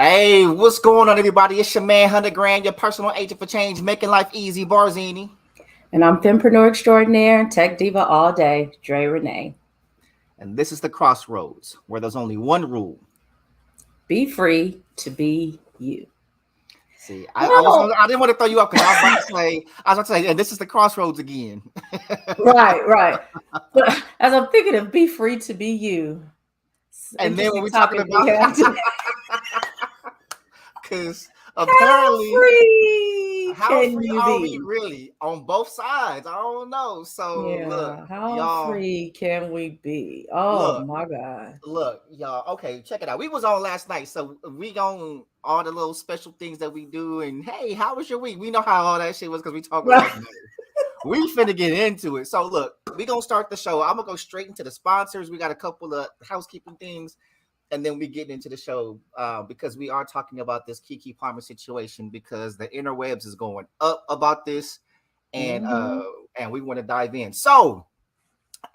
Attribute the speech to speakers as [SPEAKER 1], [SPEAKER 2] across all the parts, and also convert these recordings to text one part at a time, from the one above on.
[SPEAKER 1] Hey, what's going on, everybody? It's your man, 100 Grand, your personal agent for change, making life easy, Barzini.
[SPEAKER 2] And I'm Fempreneur Extraordinaire and Tech Diva all day, Dre Renee.
[SPEAKER 1] And this is the Crossroads, where there's only one rule.
[SPEAKER 2] Be free to be you.
[SPEAKER 1] See, I didn't want to throw you up because I was about to say, and this is the Crossroads again.
[SPEAKER 2] Right. But as I'm thinking of be free to be you.
[SPEAKER 1] And then when we're talking about because apparently how free are we really on both sides? I don't know. So look,
[SPEAKER 2] how free can we be? Oh my God.
[SPEAKER 1] Look, y'all. Okay, check it out. We was on last night, so we on all the little special things that we do. And hey, how was your week? We know how all that shit was because we talked last night. We finna get into it. So look, we gonna start the show. I'm gonna go straight into the sponsors. We got a couple of housekeeping things. And then we get into the show because we are talking about this KeKe Palmer situation because the interwebs is going up about this, and we want to dive in. So,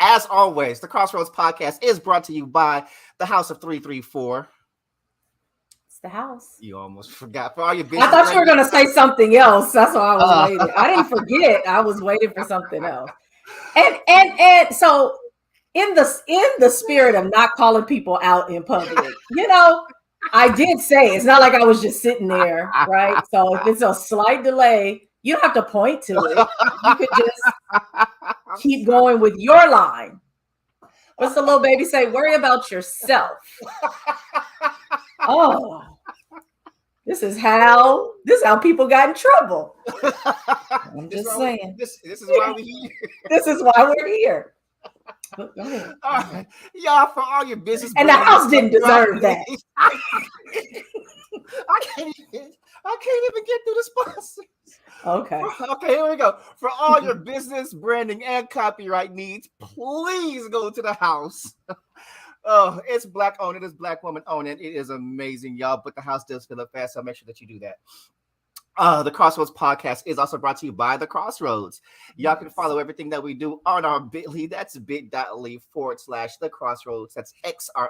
[SPEAKER 1] as always, the Crossroads Podcast is brought to you by the House of 334.
[SPEAKER 2] It's the house.
[SPEAKER 1] You almost forgot for all your business.
[SPEAKER 2] I thought you were going to say something else. That's why I was waiting. I didn't forget. I was waiting for something else. And so. In the spirit of not calling people out in public, I did say it's not like I was just sitting there, right? So if it's a slight delay, you don't have to point to it. You could just keep going with your line. What's the little baby say? Worry about yourself. Oh, this is how people got in trouble. I'm just saying.
[SPEAKER 1] This is why we're here.
[SPEAKER 2] This is why we're here.
[SPEAKER 1] All right. Y'all, for all your business,
[SPEAKER 2] and the house didn't deserve that.
[SPEAKER 1] I can't even get through the sponsors.
[SPEAKER 2] Okay,
[SPEAKER 1] here we go. For all your business, branding, and copyright needs, please go to the house. Oh, it's Black owned. It is Black woman owned. It is amazing, y'all. But the house does fill up fast, so make sure that you do that. The Crossroads Podcast is also brought to you by The Crossroads. Y'all can follow everything that we do on our bit.ly. That's bit.ly/The Crossroads. That's XrossroadZ.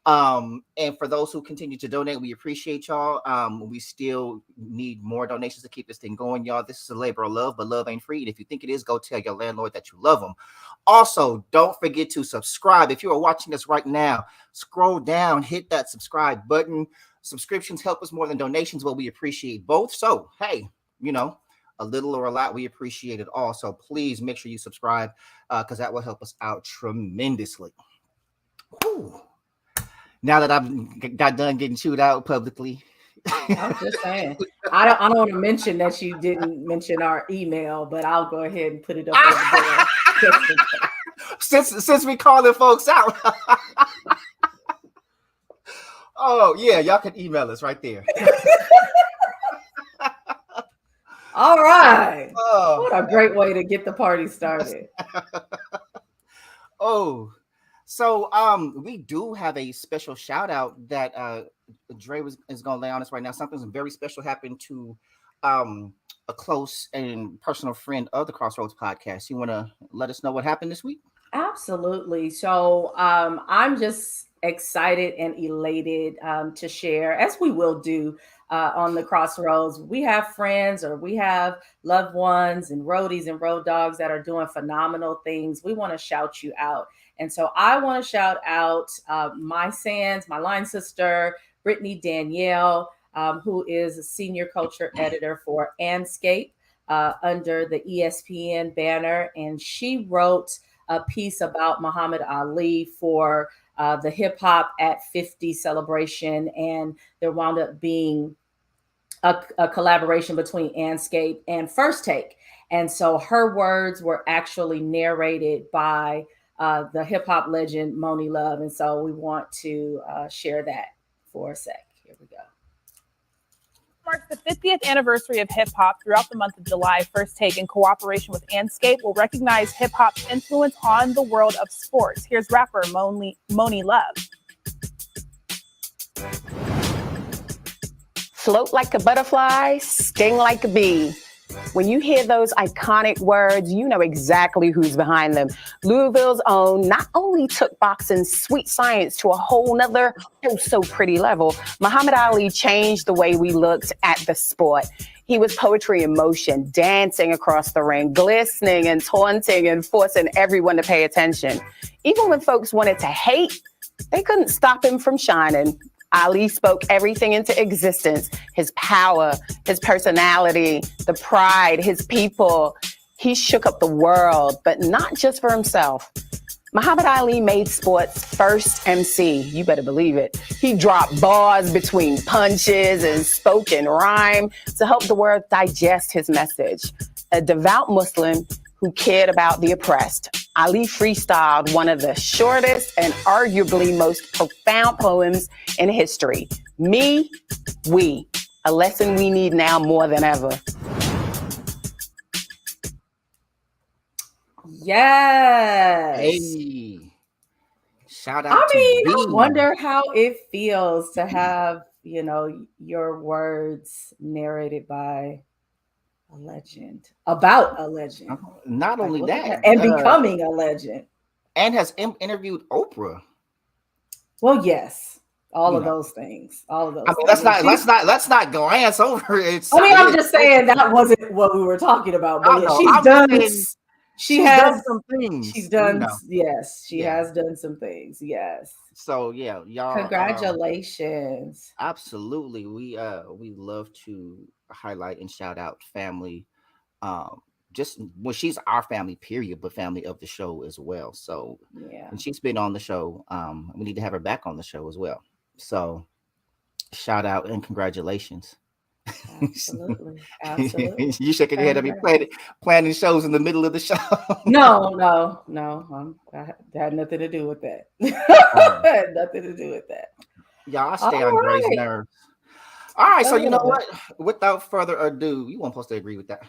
[SPEAKER 1] And for those who continue to donate, we appreciate y'all. We still need more donations to keep this thing going, y'all. This is a labor of love, but love ain't free. And if you think it is, go tell your landlord that you love them. Also, don't forget to subscribe. If you are watching us right now, scroll down, hit that subscribe button. Subscriptions help us more than donations, but we appreciate both. So, hey, a little or a lot, we appreciate it all. So please make sure you subscribe because that will help us out tremendously. Ooh. Now that I've got done getting chewed out publicly.
[SPEAKER 2] I'm just saying. I don't want to mention that you didn't mention our email, but I'll go ahead and put it up over there.
[SPEAKER 1] Since we calling folks out. Oh, yeah, y'all can email us right there.
[SPEAKER 2] All right. Oh. What a great way to get the party started.
[SPEAKER 1] So we do have a special shout out that Dre is going to lay on us right now. Something very special happened to a close and personal friend of the Crossroads Podcast. You want to let us know what happened this week?
[SPEAKER 2] Absolutely. So I'm just excited and elated to share, as we will do on the Crossroads. We have friends or we have loved ones and roadies and road dogs that are doing phenomenal things. We want to shout you out. And so I want to shout out my line sister, Brittany Danielle, who is a senior culture editor for Anscape under the ESPN banner. And she wrote a piece about Muhammad Ali for the Hip Hop at 50 celebration, and there wound up being a collaboration between Anscape and First Take. And so her words were actually narrated by the hip hop legend Moni Love. And so we want to share that for a sec. Here we go.
[SPEAKER 3] Marks the 50th anniversary of hip hop throughout the month of July. First Take, in cooperation with Anscape, will recognize hip hop's influence on the world of sports. Here's rapper Moni Love.
[SPEAKER 4] Float like a butterfly, sting like a bee. When you hear those iconic words, you know exactly who's behind them. Louisville's own, not only took boxing's sweet science to a whole nother, oh so pretty level, Muhammad Ali changed the way we looked at the sport. He was poetry in motion, dancing across the ring, glistening and taunting and forcing everyone to pay attention. Even when folks wanted to hate, they couldn't stop him from shining. Ali spoke everything into existence. His power, his personality, the pride, his people. He shook up the world, but not just for himself. Muhammad Ali made sports first MC. You better believe it. He dropped bars between punches and spoke in rhyme to help the world digest his message. A devout Muslim who cared about the oppressed, Ali freestyled one of the shortest and arguably most profound poems in history. Me, we. A lesson we need now more than ever.
[SPEAKER 2] Yes.
[SPEAKER 1] Hey. Shout out
[SPEAKER 2] I wonder how it feels to have, your words narrated by a legend, about a legend.
[SPEAKER 1] Not only that,
[SPEAKER 2] and becoming a legend.
[SPEAKER 1] And has interviewed Oprah.
[SPEAKER 2] Well, yes. All of those things. All of those.
[SPEAKER 1] I mean, let's not glance over it.
[SPEAKER 2] I'm just saying that wasn't what we were talking about. But she has done some things. She's done, yes. She has done some things. Yes.
[SPEAKER 1] So yeah, y'all.
[SPEAKER 2] Congratulations.
[SPEAKER 1] Absolutely, we love to highlight and shout out family. Just when she's our family, period, but family of the show as well. So yeah, and she's been on the show. We need to have her back on the show as well. So shout out and congratulations.
[SPEAKER 2] Absolutely.
[SPEAKER 1] You shaking your head at me planning shows in the middle of the show.
[SPEAKER 2] No. I had nothing to do with that. Had nothing to do with that.
[SPEAKER 1] Y'all stay on Gray's nerves. All right, so you know what? Without further ado, you weren't supposed to agree with that.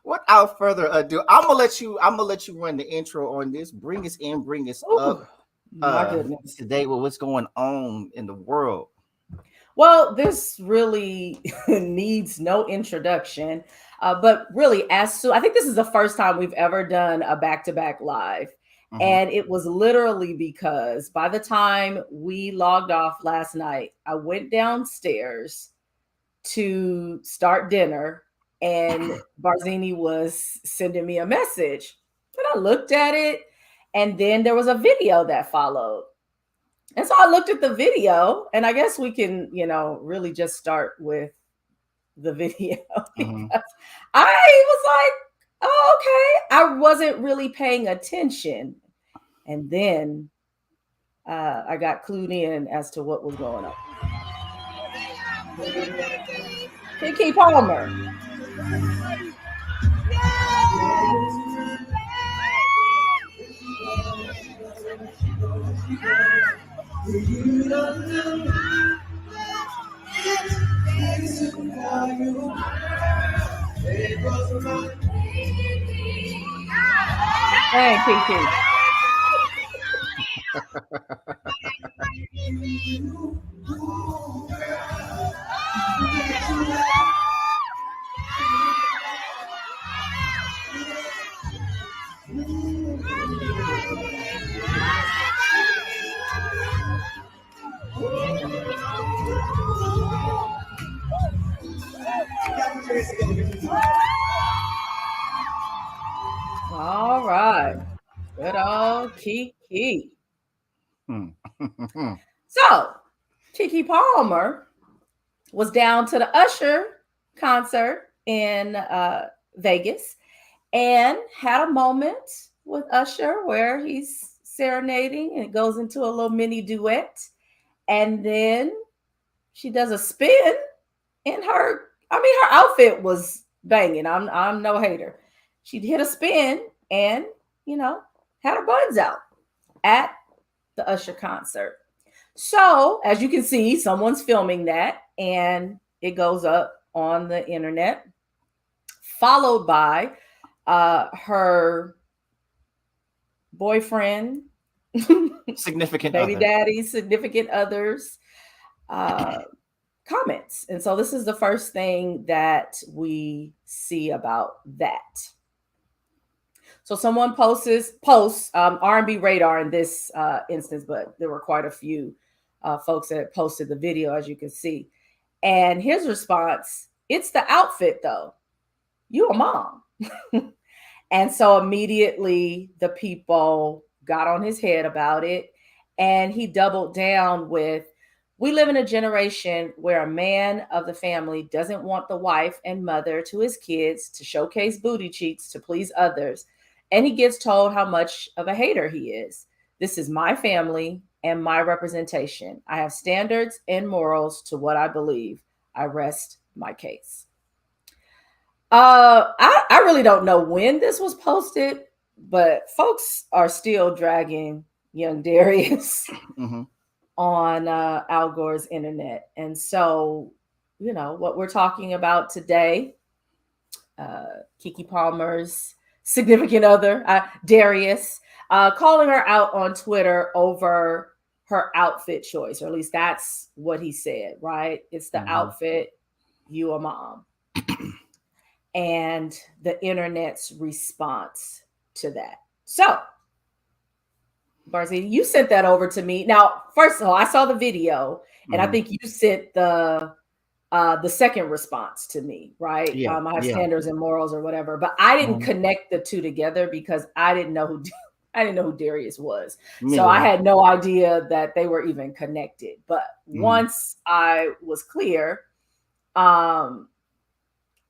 [SPEAKER 1] Without further ado, I'm gonna let you run the intro on this. Bring us in, bring us up.
[SPEAKER 2] My goodness.
[SPEAKER 1] Today with what's going on in the world.
[SPEAKER 2] Well, this really needs no introduction, but really, I think this is the first time we've ever done a back-to-back live. Mm-hmm. And it was literally because by the time we logged off last night, I went downstairs to start dinner and Barzini was sending me a message. And I looked at it, and then there was a video that followed. And so I looked at the video, and I guess we can, really just start with the video. Mm-hmm. I was like, oh, okay. I wasn't really paying attention. And then I got clued in as to what was going on. KeKe Palmer. Hey, KeKe. All right. Good old KeKe. So, KeKe Palmer was down to the Usher concert in Vegas and had a moment with Usher where he's serenading and it goes into a little mini duet. And then she does a spin in her outfit was banging. I'm no hater. She hit a spin and, had her buns out at the Usher concert. So, as you can see, someone's filming that and it goes up on the internet, followed by her boyfriend,
[SPEAKER 1] significant
[SPEAKER 2] baby daddy, significant others, comments. And so this is the first thing that we see about that. So someone posts R&B Radar in this instance, but there were quite a few folks that posted the video, as you can see. And his response, "It's the outfit though. You a mom." And so immediately the people got on his head about it. And he doubled down with, "We live in a generation where a man of the family doesn't want the wife and mother to his kids to showcase booty cheeks to please others. And he gets told how much of a hater he is. This is my family and my representation. I have standards and morals to what I believe. I rest my case." I really don't know when this was posted, but folks are still dragging young Darius on Al Gore's internet. And so, what we're talking about today, KeKe Palmer's significant other, Darius, calling her out on Twitter over her outfit choice, or at least that's what he said, right? It's the outfit, you a mom. And the internet's response to that. So, Barzini, you sent that over to me. Now, first of all, I saw the video, and I think you sent the second response to me, right?
[SPEAKER 1] Yeah,
[SPEAKER 2] I have standards and morals or whatever, but I didn't connect the two together because I didn't know who Darius was. So I had no idea that they were even connected. But once I was clear,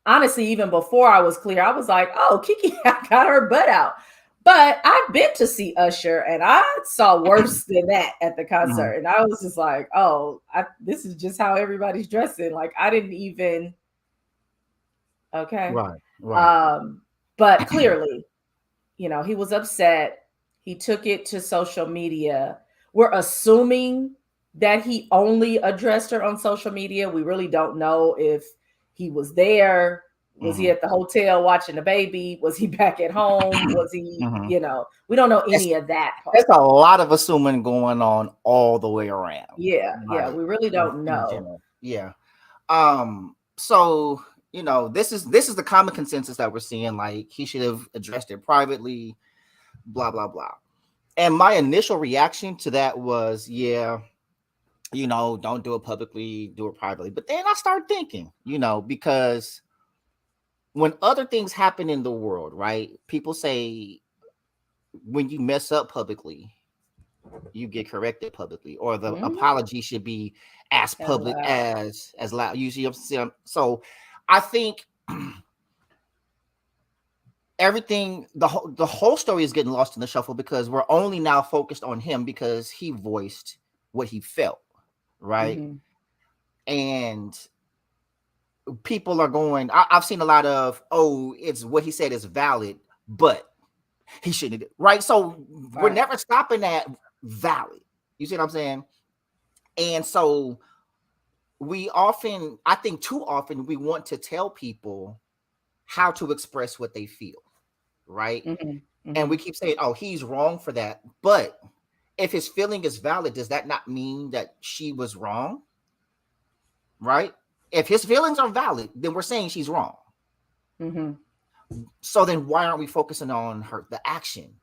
[SPEAKER 2] honestly, even before I was clear, I was like, "Oh, KeKe got her butt out." But I've been to see Usher, and I saw worse than that at the concert. And I was just like, "Oh, this is just how everybody's dressing." Like, I didn't even. Okay.
[SPEAKER 1] Right.
[SPEAKER 2] But clearly, he was upset. He took it to social media. We're assuming that he only addressed her on social media. We really don't know if he was there. Was he at the hotel watching the baby? Was he back at home? Was he, we don't know any of that part.
[SPEAKER 1] There's a lot of assuming going on all the way around.
[SPEAKER 2] Yeah. We really don't know.
[SPEAKER 1] Yeah. So, this is the common consensus that we're seeing. Like, he should have addressed it privately, blah, blah, blah. And my initial reaction to that was, don't do it publicly, do it privately. But then I started thinking, because when other things happen in the world, right? People say when you mess up publicly, you get corrected publicly, or the apology should be as public as loud. You see what I'm saying? So I think the whole story is getting lost in the shuffle because we're only now focused on him because he voiced what he felt. Right. And people are going, I've seen a lot of, it's what he said is valid, but he shouldn't, right? So we're never stopping at valid. You see what I'm saying? And so I think too often we want to tell people how to express what they feel, right? And we keep saying, he's wrong for that. But if his feeling is valid, does that not mean that she was wrong? Right? If his feelings are valid, then we're saying she's wrong. So then why aren't we focusing on the action?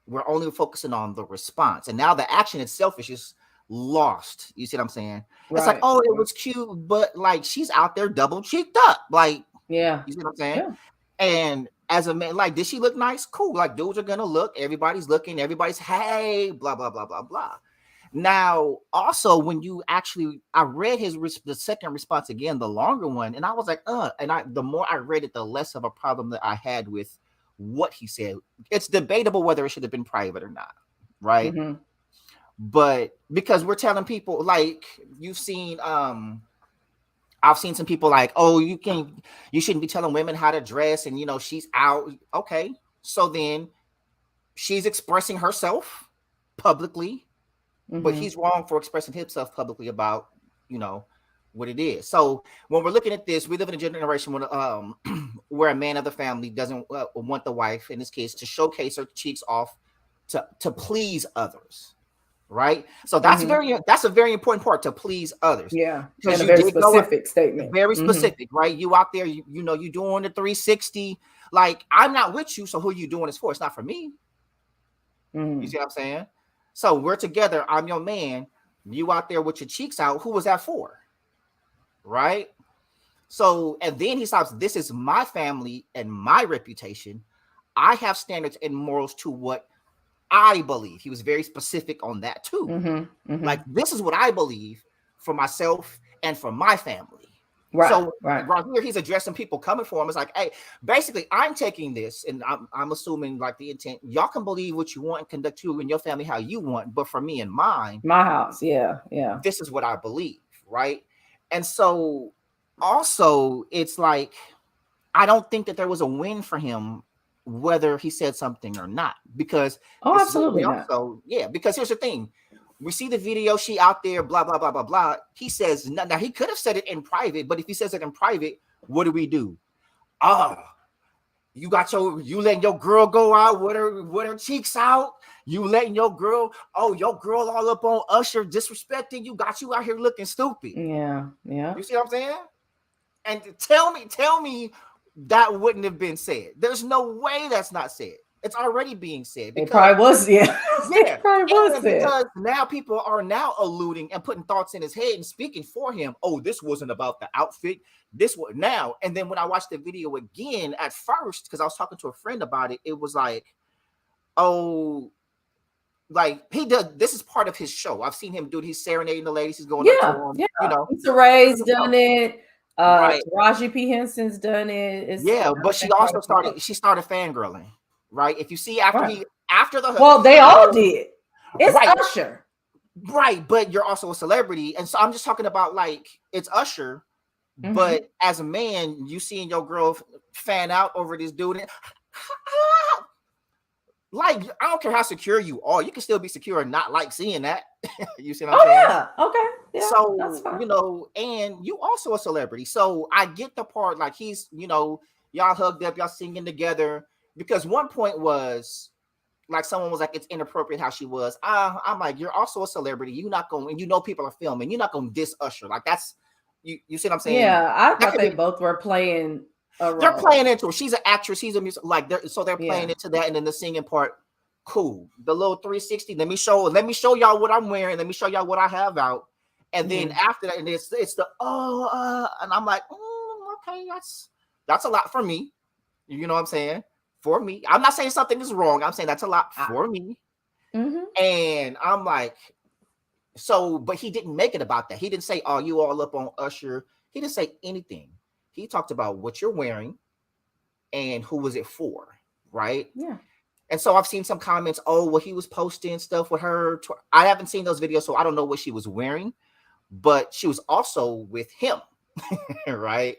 [SPEAKER 1] We're only focusing on the response. And now the action itself is just lost. You see what I'm saying? Right. It's like, it was cute, but like she's out there double cheeked up. Like, you see what I'm saying? Yeah. And as a man, like, did she look nice? Cool. Like, dudes are gonna look, everybody's looking, everybody's hey, blah, blah, blah, blah, blah. Now, also, when I read the second response again, the longer one, and I was like, and the more I read it, the less of a problem that I had with what he said. It's debatable whether it should have been private or not, right? But because we're telling people, like, you've seen, I've seen some people like, you shouldn't be telling women how to dress, and she's out. Okay, so then she's expressing herself publicly. But he's wrong for expressing himself publicly about, what it is. So when we're looking at this, we live in a generation where a man of the family doesn't want the wife, in this case, to showcase her cheeks off to please others. right? So that's
[SPEAKER 2] Mhm.
[SPEAKER 1] that's a very important part, to please others.
[SPEAKER 2] Yeah,
[SPEAKER 1] Because
[SPEAKER 2] and a
[SPEAKER 1] you
[SPEAKER 2] very
[SPEAKER 1] did go out,
[SPEAKER 2] specific statement.
[SPEAKER 1] very
[SPEAKER 2] Mhm.
[SPEAKER 1] specific, right? You out there, you know, you doing the 360. Like, I'm not with you, so who you doing this for? It's not for me. You see what I'm saying? So we're together. I'm your man. You out there with your cheeks out. Who was that for? Right? So, and then he stops. This is my family and my reputation. I have standards and morals to what I believe. He was very specific on that too. Like, this is what I believe for myself and for my family.
[SPEAKER 2] Right,
[SPEAKER 1] So
[SPEAKER 2] right.
[SPEAKER 1] right here, he's addressing people coming for him. It's like, hey, basically, I'm taking this, and I'm assuming like the intent. Y'all can believe what you want and conduct you and your family how you want, but for me and mine,
[SPEAKER 2] My house. Yeah, yeah.
[SPEAKER 1] this is what I believe, right? And so, also, it's like, I don't think that there was a win for him, whether he said something or not, because
[SPEAKER 2] Oh,
[SPEAKER 1] this is what we
[SPEAKER 2] absolutely not.
[SPEAKER 1] also, yeah, because here's the thing. We see the video, she out there, blah, blah, blah, blah, blah. He says, now he could have said it in private, but if he says it in private, what do? You letting your girl go out with her cheeks out. You letting your girl, your girl all up on Usher, disrespecting you, got you out here looking stupid.
[SPEAKER 2] Yeah, yeah.
[SPEAKER 1] You see what I'm saying? And tell me that wouldn't have been said. There's no way that's not said. It's already being said.
[SPEAKER 2] It probably was, yeah.
[SPEAKER 1] Yeah,
[SPEAKER 2] It probably was
[SPEAKER 1] and
[SPEAKER 2] said.
[SPEAKER 1] because now people are now alluding and putting thoughts in his head and speaking for him. Oh, this wasn't about the outfit. This was now. And then when I watched the video again at first, because I was talking to a friend about it, it was like, oh, like he does. This is part of his show. I've seen him do it. He's serenading the ladies. He's going up to them.
[SPEAKER 2] Yeah.
[SPEAKER 1] You know,
[SPEAKER 2] Issa Rae's done it.
[SPEAKER 1] Right.
[SPEAKER 2] Taraji P. Henson's done it. It's
[SPEAKER 1] Yeah, but she also started fangirling, right? If you see after
[SPEAKER 2] Right.
[SPEAKER 1] after the
[SPEAKER 2] Well, they all did. It's
[SPEAKER 1] Right.
[SPEAKER 2] Usher.
[SPEAKER 1] Right, but you're also a celebrity, and so I'm just talking about, like, it's Usher, but as a man, you seeing your girl fan out over this dude, and, like, I don't care how secure you are, you can still be secure and not like seeing that. You see what I'm saying?
[SPEAKER 2] Yeah, okay. Yeah,
[SPEAKER 1] So,
[SPEAKER 2] that's fine.
[SPEAKER 1] you know, and you also a celebrity. So I get the part, like, he's, you know, y'all hugged up, y'all singing together. Because one point was, like, someone was like, it's inappropriate how she was. I'm like, you're also a celebrity. You're not going, and you know people are filming. You're not going to diss Usher. Like, that's, you see what I'm saying?
[SPEAKER 2] Yeah, I
[SPEAKER 1] That
[SPEAKER 2] thought
[SPEAKER 1] could
[SPEAKER 2] they
[SPEAKER 1] be-
[SPEAKER 2] both were playing a role.
[SPEAKER 1] They're playing into it. She's an actress. He's a music, like, so they're playing
[SPEAKER 2] Yeah.
[SPEAKER 1] into that. And then the singing part, cool. The little 360. Let me show y'all what I'm wearing. Let me show y'all what I have out. And then after that, and it's the and I'm like, okay, that's a lot for me. You know what I'm saying? For me, I'm not saying something is wrong. I'm saying that's a lot for me. And I'm like, so, but he didn't make it about that. He didn't say, "Oh, you all up on Usher." He didn't say anything. He talked about what you're wearing and who was it for, right?
[SPEAKER 2] Yeah.
[SPEAKER 1] And so I've seen some comments. Oh, well, he was posting stuff with her. I haven't seen those videos, so I don't know what she was wearing, but she was also with him, right?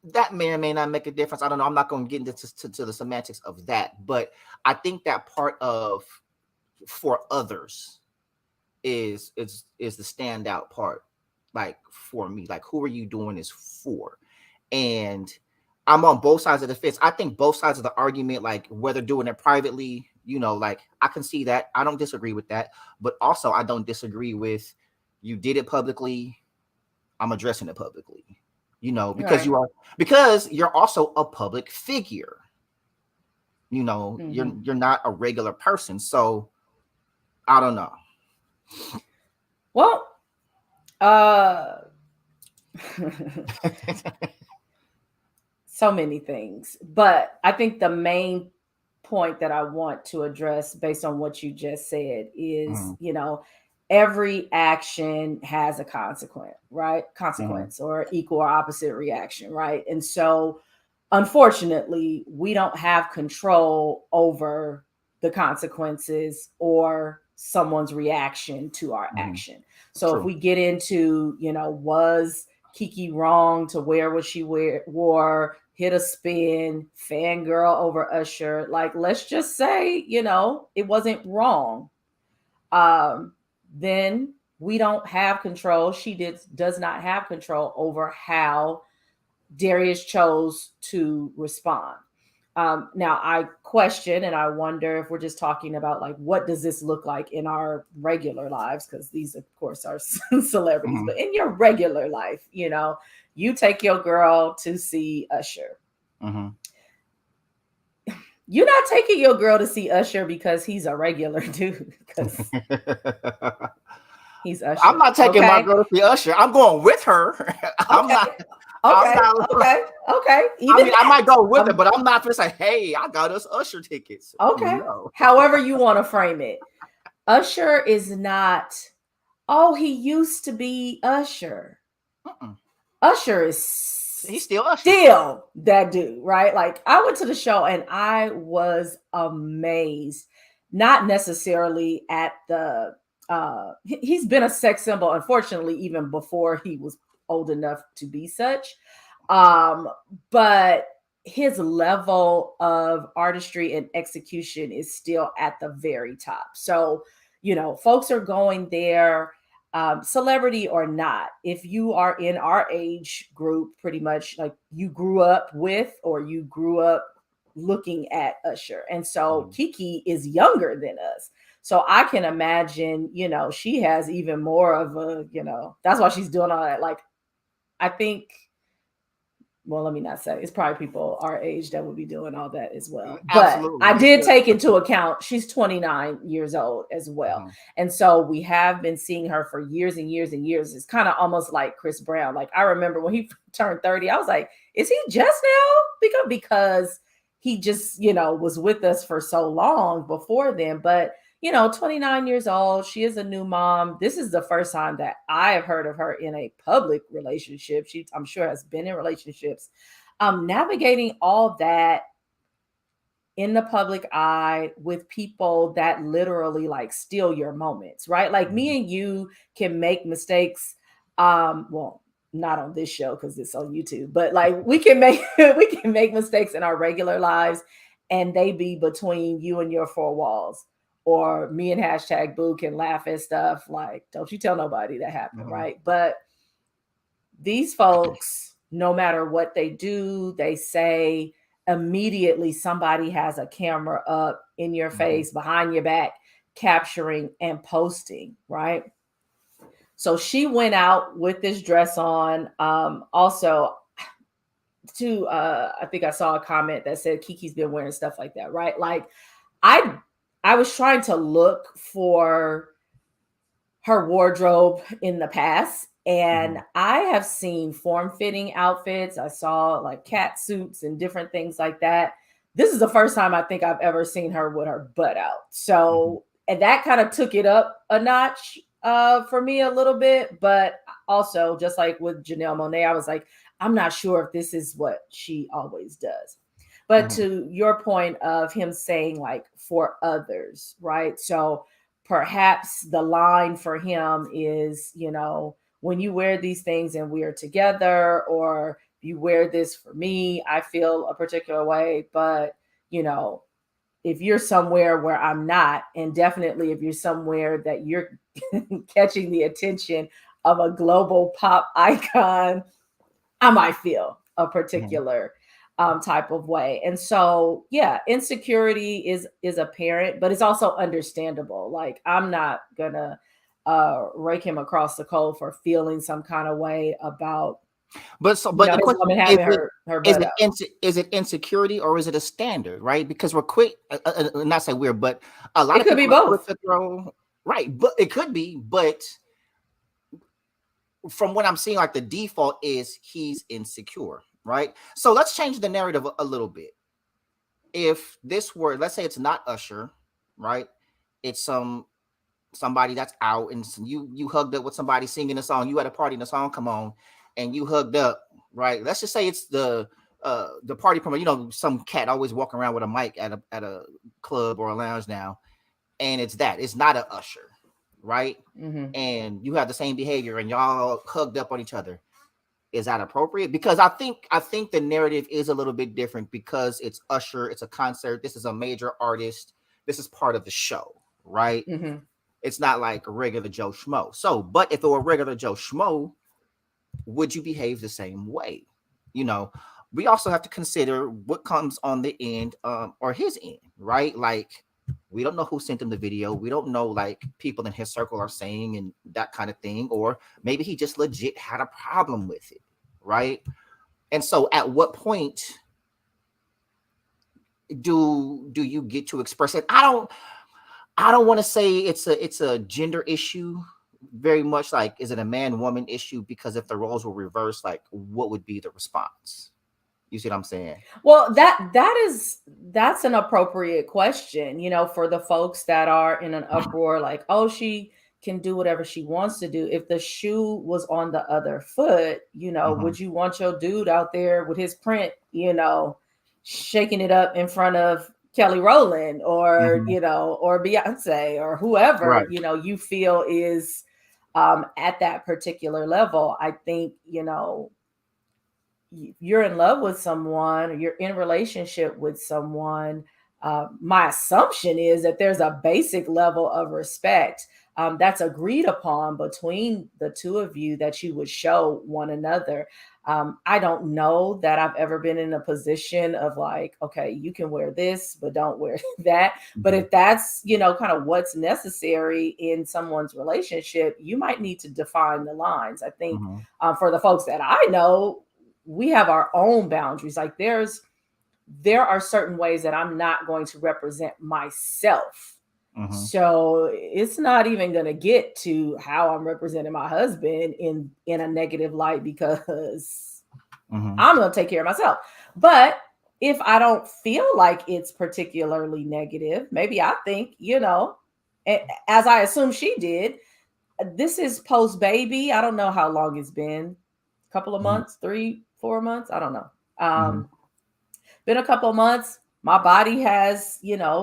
[SPEAKER 1] That may or may not make a difference. I don't know. I'm not going to get into the semantics of that, but I think that part of for others is the standout part. Like, for me, like, who are you doing this for? And I'm on both sides of the fence. I think both sides of the argument, like whether doing it privately, you know, like I can see that. I don't disagree with that, but also I don't disagree with you did it publicly. I'm addressing it publicly. You know, because you're also a public figure. You know, you're not a regular person. So I don't know.
[SPEAKER 2] Well, so many things, but I think the main point that I want to address based on what you just said is, you know, every action has a consequence, right? Consequence or equal or opposite reaction, right? And so, unfortunately, we don't have control over the consequences or someone's reaction to our action. So if we get into, you know, was KeKe wrong to wear what she wore, hit a spin, fangirl over Usher, like, let's just say, you know, it wasn't wrong. Then we don't have control. She does not have control over how Darius chose to respond. Now I question and I wonder if we're just talking about like, what does this look like in our regular lives? Because these, of course, are celebrities,
[SPEAKER 1] Mhm.
[SPEAKER 2] but in your regular life, you take your girl to see Usher.
[SPEAKER 1] Mhm.
[SPEAKER 2] You're not taking your girl to see Usher because he's a regular dude, because he's
[SPEAKER 1] I'm
[SPEAKER 2] Usher.
[SPEAKER 1] not taking my
[SPEAKER 2] Okay.
[SPEAKER 1] girl to see Usher. I'm going with her. I'm
[SPEAKER 2] Okay.
[SPEAKER 1] not. I'm
[SPEAKER 2] Okay.
[SPEAKER 1] not.
[SPEAKER 2] Okay. Okay.
[SPEAKER 1] I
[SPEAKER 2] Even
[SPEAKER 1] mean, I might go with her,
[SPEAKER 2] um,
[SPEAKER 1] but I'm not gonna say, "Hey, I got us Usher tickets."
[SPEAKER 2] okay.
[SPEAKER 1] No.
[SPEAKER 2] However you want to frame it. Usher is not, oh, he used to be Usher.
[SPEAKER 1] Mm-mm.
[SPEAKER 2] Usher is
[SPEAKER 1] He's still Usher.
[SPEAKER 2] still that dude, right? Like, I went to the show and I was amazed, not necessarily at the he's been a sex symbol, unfortunately, even before he was old enough to be such. Um, but his level of artistry and execution is still at the very top. So, folks are going there, celebrity or not. If you are in our age group, pretty much like you grew up with or you grew up looking at Usher. And so
[SPEAKER 1] Mhm.
[SPEAKER 2] KeKe is younger than us. So I can imagine, she has even more of a, that's why she's doing all that. Like, I think, well, let me not say, it's probably people our age that would be doing all that as well. But I
[SPEAKER 1] Absolutely.
[SPEAKER 2] did take into account she's 29 years old as well.
[SPEAKER 1] Mhm.
[SPEAKER 2] And so we have been seeing her for years and years and years. It's kind of almost like Chris Brown. Like, I remember when he turned 30, I was like, is he just now? Because he just, was with us for so long before then. But 29 years old. She is a new mom. This is the first time that I have heard of her in a public relationship. She, I'm sure, has been in relationships. Navigating all that in the public eye with people that literally like steal your moments, right? Like,
[SPEAKER 1] Mhm.
[SPEAKER 2] me and you can make mistakes. Well, not on this show because it's on YouTube, but like, we can make we can make mistakes in our regular lives, and they be between you and your four walls. Or me and hashtag boo can laugh at stuff like, don't you tell nobody that happened,
[SPEAKER 1] Mhm.
[SPEAKER 2] right? But these folks, no matter what they do, they say, immediately somebody has a camera up in your
[SPEAKER 1] Mhm.
[SPEAKER 2] face, behind your back, capturing and posting, right? So she went out with this dress on. Also, to I think I saw a comment that said KeKe's been wearing stuff like that, right? Like, I I was trying to look for her wardrobe in the past, and
[SPEAKER 1] Mhm.
[SPEAKER 2] I have seen form-fitting outfits. I saw like cat suits and different things like that. This is the first time I think I've ever seen her with her butt out.
[SPEAKER 1] Mhm.
[SPEAKER 2] So, and that kind of took it up a notch for me a little bit. But also, just like with Janelle Monáe, I was like, I'm not sure if this is what she always does. But
[SPEAKER 1] Mhm.
[SPEAKER 2] to your point of him saying like, for others, right? So perhaps the line for him is, when you wear these things and we are together, or you wear this for me, I feel a particular way. But, if you're somewhere where I'm not, and definitely if you're somewhere that you're catching the attention of a global pop icon, I might feel a
[SPEAKER 1] Mhm.
[SPEAKER 2] particular type of way. And so, yeah, insecurity is apparent, but it's also understandable. Like, I'm not gonna rake him across the coal for feeling some kind of way about
[SPEAKER 1] But the
[SPEAKER 2] his
[SPEAKER 1] question
[SPEAKER 2] woman
[SPEAKER 1] is,
[SPEAKER 2] having her butt out.
[SPEAKER 1] is it insecurity or is it a standard, right? Because we're quick, not say weird, but a lot
[SPEAKER 2] It
[SPEAKER 1] of
[SPEAKER 2] could be
[SPEAKER 1] people are quick
[SPEAKER 2] both.
[SPEAKER 1] to throw, right. But it could be, but from what I'm seeing, like the default is he's insecure, right? So let's change the narrative a little bit. If this were, let's say it's not Usher, right? It's somebody that's out, and you hugged up with somebody singing a song. You at a party and the song come on, and you hugged up, right? Let's just say it's the party promoter. Some cat always walking around with a mic at a club or a lounge now, and it's not a Usher, right?
[SPEAKER 2] Mm-hmm.
[SPEAKER 1] And you have the same behavior, and y'all hugged up on each other. Is that appropriate? Because I think the narrative is a little bit different because it's Usher, it's a concert, this is a major artist, this is part of the show, right?
[SPEAKER 2] Mm-hmm.
[SPEAKER 1] It's not like a regular Joe Schmo. So, but if it were a regular Joe Schmo, would you behave the same way? You know, we also have to consider what comes on the end, or his end, right? Like, we don't know who sent him the video. We don't know, like, people in his circle are saying and that kind of thing. Or maybe he just legit had a problem with it, right? And so at what point do you get to express it? I don't want to say it's a gender issue very much. Like, is it a man woman issue? Because if the roles were reversed, like, what would be the response? You see what I'm saying?
[SPEAKER 2] Well, that's an appropriate question, for the folks that are in an uproar, like, oh, she can do whatever she wants to do. If the shoe was on the other foot, would you want your dude out there with his print, shaking it up in front of Kelly Rowland or, or Beyonce or whoever,
[SPEAKER 1] Right.
[SPEAKER 2] You feel is at that particular level? I think, you're in love with someone, or you're in a relationship with someone. My assumption is that there's a basic level of respect that's agreed upon between the two of you that you would show one another. I don't know that I've ever been in a position of like, okay, you can wear this, but don't wear that. But if that's, kind of what's necessary in someone's relationship, you might need to define the lines. I think for the folks that I know, we have our own boundaries. Like there are certain ways that I'm not going to represent myself. So it's not even going to get to how I'm representing my husband in a negative light, because I'm going to take care of myself. But if I don't feel like it's particularly negative, maybe I think, as I assume she did, this is post baby. I don't know how long it's been. A couple of months, 3-4 months. I don't know. Been a couple of months. My body has,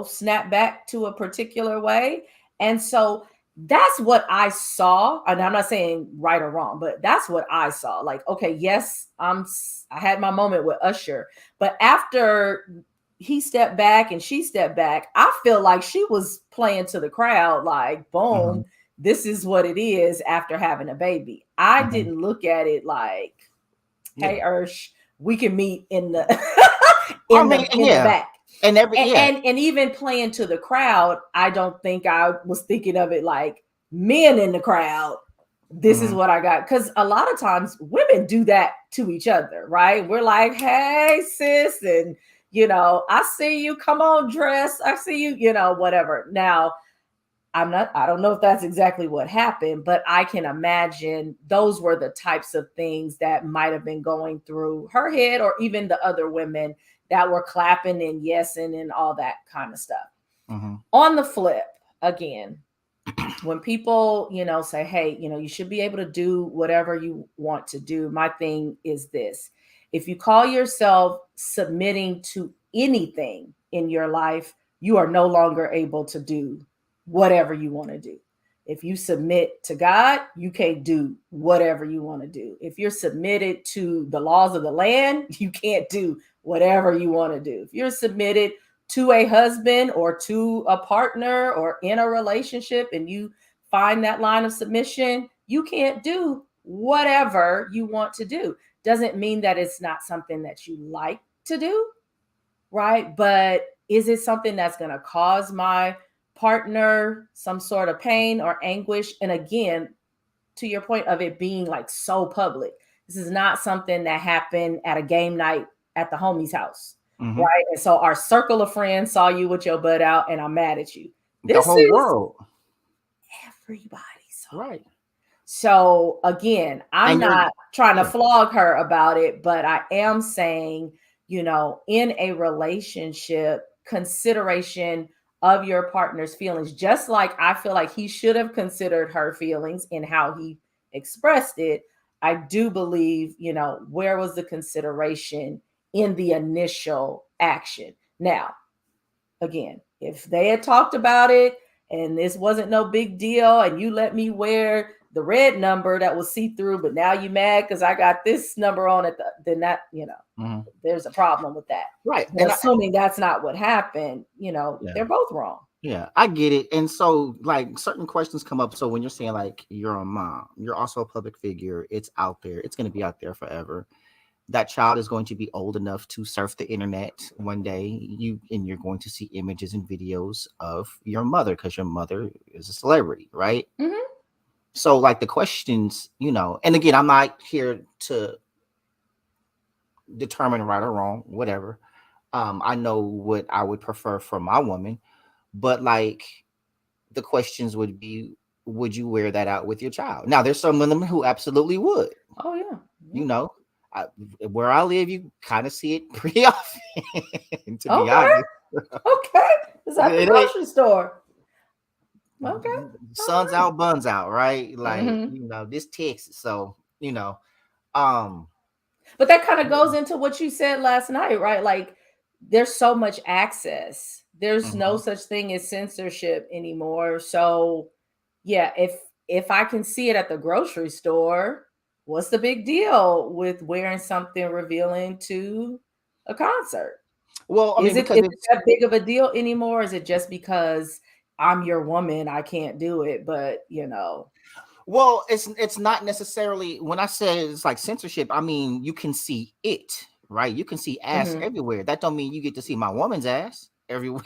[SPEAKER 2] snapped back to a particular way. And so that's what I saw. And I'm not saying right or wrong, but that's what I saw. Like, okay, yes, I had my moment with Usher, but after he stepped back and she stepped back, I feel like she was playing to the crowd, like, boom, this is what it is after having a baby. I didn't look at it like, hey, Ursh, we can meet in the in the back. And even playing to the crowd, I don't think I was thinking of it like men in the crowd. This is what I got. Because a lot of times women do that to each other, right? We're like, hey, sis, and I see you, come on, dress. I see you, whatever. Now, I don't know if that's exactly what happened, but I can imagine those were the types of things that might have been going through her head, or even the other women that were clapping and yesing and all that kind of stuff. On the flip, again, when people, say, hey, you should be able to do whatever you want to do. My thing is this: if you call yourself submitting to anything in your life, you are no longer able to do whatever you want to do. If you submit to God, you can't do whatever you want to do. If you're submitted to the laws of the land, you can't do whatever you want to do. If you're submitted to a husband or to a partner or in a relationship and you find that line of submission, you can't do whatever you want to do. Doesn't mean that it's not something that you like to do, right? But is it something that's going to cause my partner some sort of pain or anguish? And again, to your point of it being like so public, this is not something that happened at a game night at the homie's house, right? And so our circle of friends saw you with your butt out and I'm mad at you.
[SPEAKER 1] The whole world.
[SPEAKER 2] Everybody saw.
[SPEAKER 1] Right.
[SPEAKER 2] So again, I'm not trying to flog her about it, but I am saying, in a relationship, consideration of your partner's feelings, just like I feel like he should have considered her feelings in how he expressed it. I do believe, where was the consideration in the initial action? Now, again, if they had talked about it and this wasn't no big deal and you let me wear the red number that was see-through, but now you mad because I got this number on it, then that, there's a problem with that.
[SPEAKER 1] Right.
[SPEAKER 2] And assuming that's not what happened, they're both wrong.
[SPEAKER 1] Yeah, I get it. And so like certain questions come up. So when you're saying like you're a mom, you're also a public figure, it's out there, it's going to be out there forever. that child is going to be old enough to surf the internet one day. You're going to see images and videos of your mother because your mother is a celebrity, right?
[SPEAKER 2] Mhm.
[SPEAKER 1] So like the questions, and again, I'm not here to determine right or wrong, whatever. I know what I would prefer for my woman, but like the questions would be, would you wear that out with your child? Now, there's some women who absolutely would.
[SPEAKER 2] Oh yeah.
[SPEAKER 1] You know, I, where I live, you kind of see it pretty often, to be
[SPEAKER 2] Okay.
[SPEAKER 1] honest.
[SPEAKER 2] Okay. It's at the
[SPEAKER 1] It
[SPEAKER 2] grocery store. Okay.
[SPEAKER 1] Sun's out, buns out, right? Like,
[SPEAKER 2] Mhm.
[SPEAKER 1] this Texas. So, um,
[SPEAKER 2] But that kind of goes into what you said last night, right? Like there's so much access. There's no
[SPEAKER 1] mhm.
[SPEAKER 2] such thing as censorship anymore. So yeah, if I can see it at the grocery store, what's the big deal with wearing something revealing to a concert?
[SPEAKER 1] Well, I
[SPEAKER 2] Is
[SPEAKER 1] mean,
[SPEAKER 2] it
[SPEAKER 1] because
[SPEAKER 2] is it
[SPEAKER 1] it's
[SPEAKER 2] that big of a deal anymore? Is it just because I'm your woman, I can't do it? But
[SPEAKER 1] well, it's not necessarily when I say it's like censorship. I mean, you can see it, right? You can see ass
[SPEAKER 2] mhm.
[SPEAKER 1] everywhere. That don't mean you get to see my woman's ass everywhere.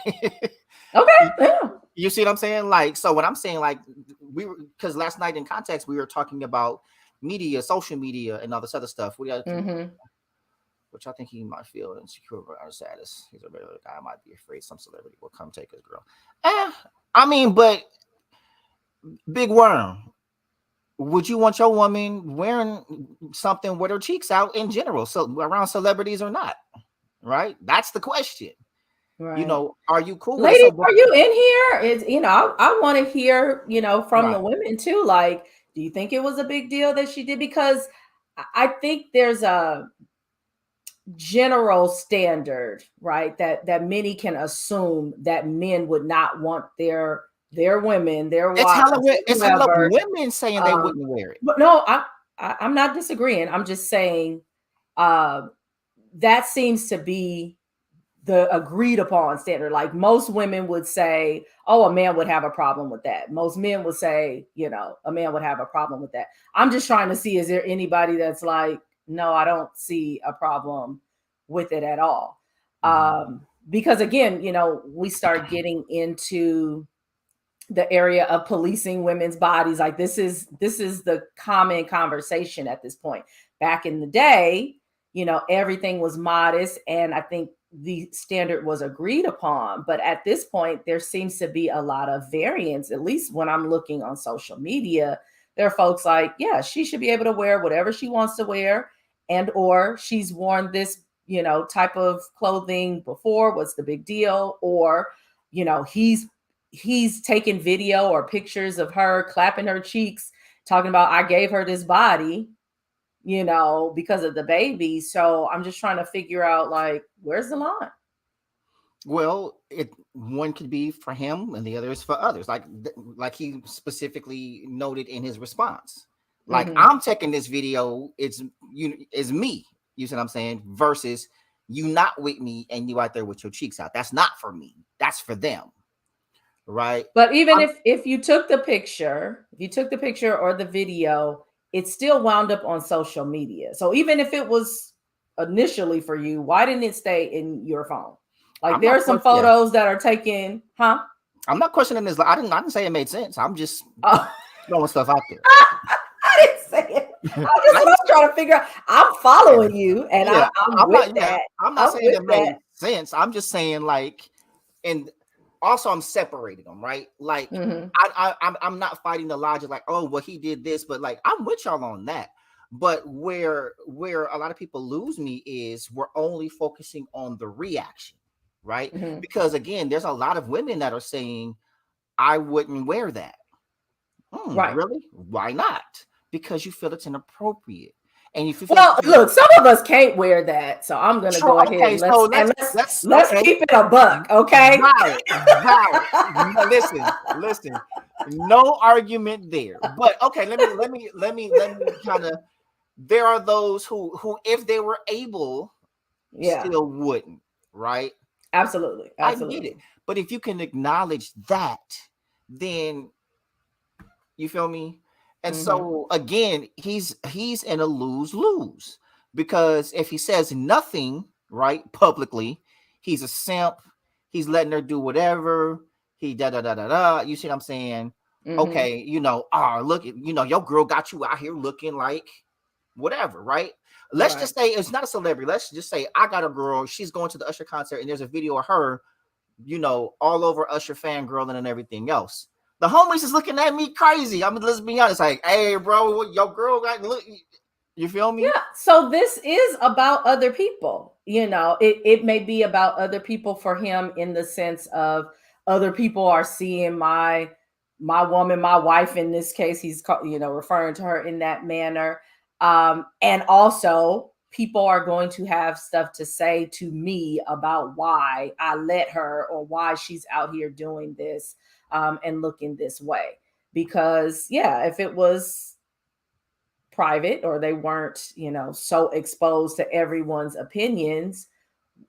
[SPEAKER 2] Okay,
[SPEAKER 1] you,
[SPEAKER 2] yeah.
[SPEAKER 1] you see what I'm saying? Like, so when I'm saying like we were, because last night in context we were talking about media, social media, and all this other stuff.
[SPEAKER 2] Mhm.
[SPEAKER 1] Which I think he might feel insecure about our status. He's a regular guy. Might be afraid some celebrity will come take his girl. I mean, but big worm. Would you want your woman wearing something with her cheeks out in general? So around celebrities or not? Right? That's the question.
[SPEAKER 2] Right.
[SPEAKER 1] Are you cool with it?
[SPEAKER 2] Ladies,
[SPEAKER 1] So, but,
[SPEAKER 2] are you in here? It's I want to hear, from the
[SPEAKER 1] right.
[SPEAKER 2] women too. Like, do you think it was a big deal that she did? Because I think there's a general standard, right? That many can assume that men would not want their women, their wives,
[SPEAKER 1] It's hella
[SPEAKER 2] whoever.
[SPEAKER 1] women saying they
[SPEAKER 2] Um,
[SPEAKER 1] wouldn't wear it.
[SPEAKER 2] but no, I'm not disagreeing. I'm just saying uh, that seems to be the agreed upon standard. Like most women would say, oh, a man would have a problem with that. Most men would say, a man would have a problem with that. I'm just trying to see, is there anybody that's like, no, I don't see a problem with it at all.
[SPEAKER 1] Mhm.
[SPEAKER 2] Because again, we start getting into the area of policing women's bodies. Like this is the common conversation at this point. Back in the day, everything was modest, and I think the standard was agreed upon. But at this point, there seems to be a lot of variance. At least when I'm looking on social media, there are folks like, yeah, she should be able to wear whatever she wants to wear, and or she's worn this type of clothing before. What's the big deal? Or he's taking video or pictures of her clapping her cheeks, talking about, I gave her this body, because of the baby. So I'm just trying to figure out, like, where's the line?
[SPEAKER 1] Well, one could be for him and the other is for others. Like he specifically noted in his response. Like,
[SPEAKER 2] Mm-hmm.
[SPEAKER 1] I'm taking this video, is me. You see what I'm saying? Versus you not with me and you out there with your cheeks out. That's not for me. That's for them. Right?
[SPEAKER 2] But even
[SPEAKER 1] I'm,
[SPEAKER 2] if you took the picture, or the video, it still wound up on social media. So even if it was initially for you, why didn't it stay in your phone? Like
[SPEAKER 1] I'm
[SPEAKER 2] there
[SPEAKER 1] not
[SPEAKER 2] are some
[SPEAKER 1] yeah.
[SPEAKER 2] photos that are taken, huh?
[SPEAKER 1] I'm not questioning this. I didn't say it made sense. I'm just
[SPEAKER 2] Oh.
[SPEAKER 1] throwing stuff out there.
[SPEAKER 2] I didn't say it. I'm trying to figure out. I'm following you, and
[SPEAKER 1] Yeah,
[SPEAKER 2] I'm with that.
[SPEAKER 1] I'm not
[SPEAKER 2] I'm
[SPEAKER 1] saying
[SPEAKER 2] with
[SPEAKER 1] it
[SPEAKER 2] that.
[SPEAKER 1] made sense. I'm just saying like, and also I'm separating them, right? Like
[SPEAKER 2] Mm-hmm.
[SPEAKER 1] I'm not fighting the logic like, oh well he did this, but like I'm with y'all on that. But where a lot of people lose me is we're only focusing on the reaction, right?
[SPEAKER 2] Mm-hmm.
[SPEAKER 1] Because again, there's a lot of women that are saying I wouldn't wear that.
[SPEAKER 2] Right.
[SPEAKER 1] Really? Why not? Because you feel it's inappropriate. And if you feel
[SPEAKER 2] Well, look, some of us can't wear that, so I'm gonna go ahead
[SPEAKER 1] okay,
[SPEAKER 2] and
[SPEAKER 1] so
[SPEAKER 2] let's
[SPEAKER 1] okay.
[SPEAKER 2] keep it a buck, okay?
[SPEAKER 1] Valid. No, listen. No argument there. But okay, let me kind of. There are those who, if they were able,
[SPEAKER 2] Yeah,
[SPEAKER 1] still wouldn't. Right?
[SPEAKER 2] absolutely,
[SPEAKER 1] I get it.
[SPEAKER 2] absolutely.
[SPEAKER 1] But if you can acknowledge that, then you feel me? And
[SPEAKER 2] Mm-hmm.
[SPEAKER 1] so again, he's in a lose-lose because if he says nothing, right, publicly, he's a simp. He's letting her do whatever. He da da da da da. You see what I'm saying?
[SPEAKER 2] Mhm.
[SPEAKER 1] Okay, look, your girl got you out here looking like whatever, right? Let's just say it's not a celebrity. Let's just say I got a girl. She's going to the Usher concert, and there's a video of her, all over Usher fangirling and everything else. The homies is looking at me crazy. Let's be honest. Like, hey, bro, your girl got look. You feel me?
[SPEAKER 2] Yeah. So this is about other people. It may be about other people for him in the sense of other people are seeing my woman, my wife. In this case, he's referring to her in that manner. And also people are going to have stuff to say to me about why I let her or why she's out here doing this and looking this way. Because if it was private or they weren't, so exposed to everyone's opinions,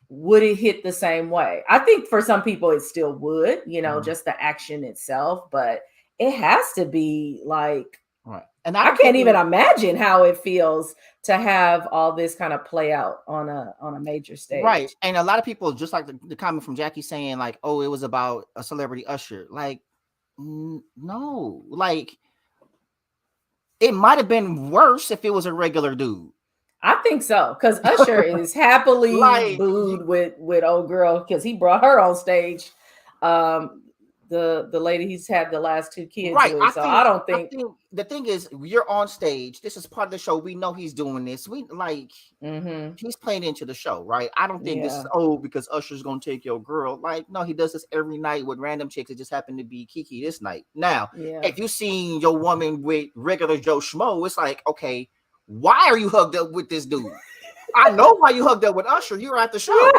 [SPEAKER 2] would it hit the same way? I think for some people it still would, just the action itself, but it has to be like,
[SPEAKER 1] right. And
[SPEAKER 2] I can't even imagine how it feels to have all this kind of play out on a major stage.
[SPEAKER 1] Right. And a lot of people, just like the comment from Jackie saying like, oh, it was about a celebrity Usher. Like, no, like it might have been worse if it was a regular dude.
[SPEAKER 2] I think so, because Usher is happily booed with old girl because he brought her on stage. The lady he's had the last 2 kids with. I think
[SPEAKER 1] the thing is, you're on stage. This is part of the show. We know he's doing this. We like he's playing into the show, right? I don't think this is because Usher's gonna take your girl. Like, no, he does this every night with random chicks. It just happened to be KeKe this night. Now, if you seen your woman with regular Joe Schmo, it's like, okay, why are you hugged up with this dude? I know why you hugged up with Usher. You were at the show.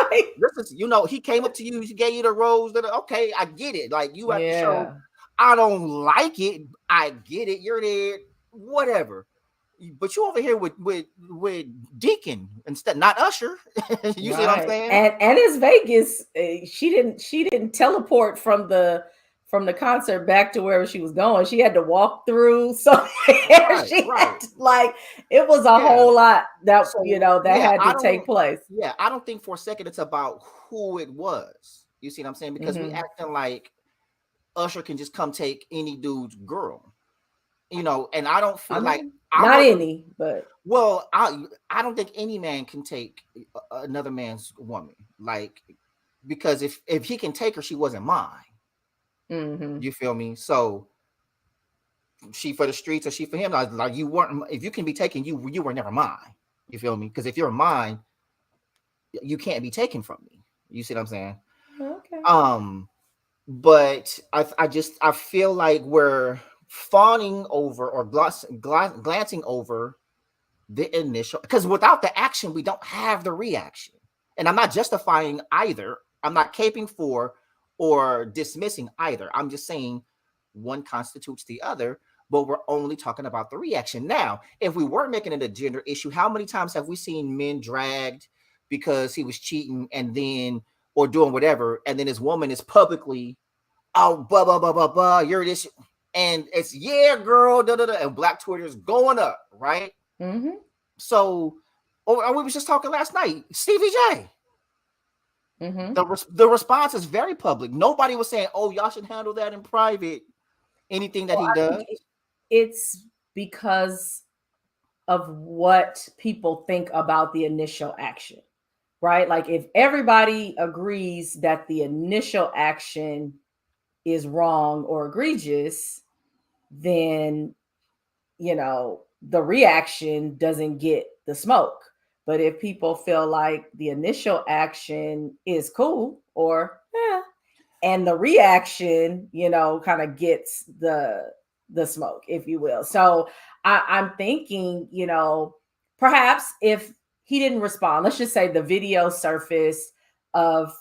[SPEAKER 2] Right.
[SPEAKER 1] This is, he came up to you, he gave you the rose. Okay, I get it. Like, you at the show. I don't like it. I get it. You're there, whatever. But you over here with Deacon instead, not Usher. You see what I'm saying?
[SPEAKER 2] And it's Vegas. She didn't teleport from the concert back to wherever she was going. She had to walk through somewhere. It was a whole lot that had to take place.
[SPEAKER 1] Yeah, I don't think for a second it's about who it was. You see what I'm saying? Because we acting like Usher can just come take any dude's girl. And I don't feel well, I don't think any man can take another man's woman. Like, because if he can take her, she wasn't mine. You feel me? So she for the streets or she for him? Like, you weren't. If you can be taken, you were never mine. You feel me? Because if you're mine, you can't be taken from me. You see what I'm saying?
[SPEAKER 2] Okay.
[SPEAKER 1] But I feel like we're fawning over or glancing over the initial, because without the action, we don't have the reaction. And I'm not justifying either. I'm not caping for or dismissing either. I'm just saying one constitutes the other, but we're only talking about the reaction. Now, if we were making it a gender issue, how many times have we seen men dragged because he was cheating and then, or doing whatever, and then his woman is publicly, oh, blah, blah, blah, blah, blah, you're this, and it's, yeah, girl, da, da, da, and Black Twitter's going up, right? So, we was just talking last night, Stevie J. The response is very public. Nobody was saying, oh, y'all should handle that in private. Anything that he does.
[SPEAKER 2] It's because of what people think about the initial action, right? Like, if everybody agrees that the initial action is wrong or egregious, then, the reaction doesn't get the smoke. But if people feel like the initial action is cool or and the reaction, kind of gets the smoke, if you will. So I'm thinking, perhaps if he didn't respond, let's just say the video surfaced of,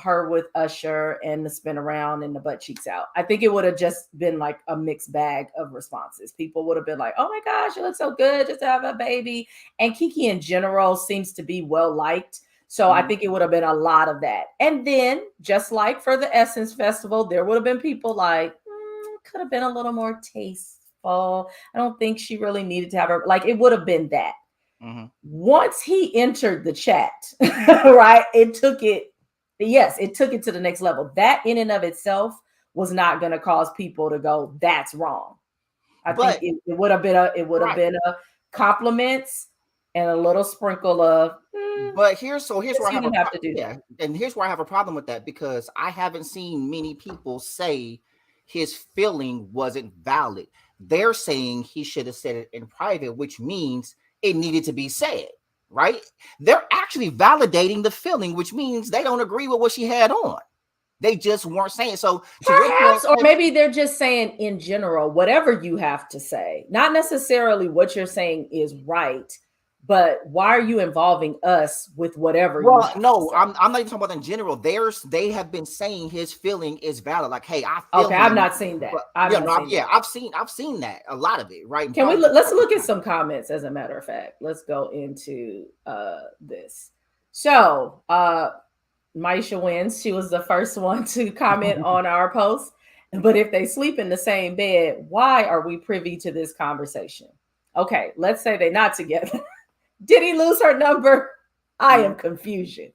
[SPEAKER 2] her with Usher and the spin around and the butt cheeks out. I think it would have just been like a mixed bag of responses. People would have been like, oh my gosh, you look so good just to have a baby. And KeKe in general seems to be well liked. So I think it would have been a lot of that. And then, just like for the Essence Festival, there would have been people like, could have been a little more tasteful. I don't think she really needed to have her. Like, it would have been that. Once he entered the chat, right, it took it to the next level. That in and of itself was not going to cause people to go, that's wrong. I think it would have been a compliments and a little sprinkle of.
[SPEAKER 1] But here's where I have
[SPEAKER 2] to do that.
[SPEAKER 1] And here's where I have a problem with that, because I haven't seen many people say his feeling wasn't valid. They're saying he should have said it in private, which means it needed to be said, right? They're actually validating the feeling, which means they don't agree with what she had on. They just weren't saying so.
[SPEAKER 2] Perhaps, or maybe they're just saying in general, whatever you have to say, not necessarily what you're saying is right, but why are you involving us with whatever?
[SPEAKER 1] Well, no, I'm not even talking about in general. They have been saying his feeling is valid. Like, hey, I feel.
[SPEAKER 2] Okay, I've not seen that.
[SPEAKER 1] I've seen that, a lot of it, right?
[SPEAKER 2] Can we let's look at some comments? As a matter of fact, let's go into this. So, Maisha wins. She was the first one to comment on our post. But if they sleep in the same bed, why are we privy to this conversation? Okay, let's say they're not together. Did he lose her number? I am confusion.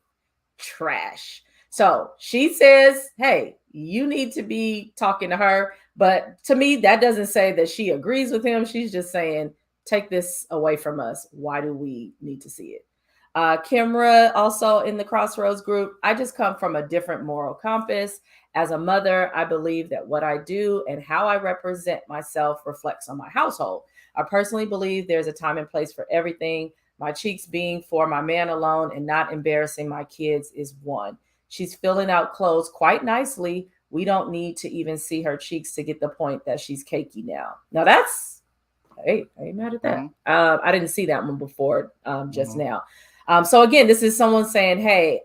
[SPEAKER 2] Trash. So she says, hey, you need to be talking to her. But to me, that doesn't say that she agrees with him. She's just saying, take this away from us. Why do we need to see it? Kimra, also in the Crossroads group, I just come from a different moral compass. As a mother, I believe that what I do and how I represent myself reflects on my household. I personally believe there's a time and place for everything. My cheeks being for my man alone and not embarrassing my kids is one. She's filling out clothes quite nicely. We don't need to even see her cheeks to get the point that she's KeKe now. Now that's, hey, I ain't mad at that. I didn't see that one before just now. So again, this is someone saying, hey,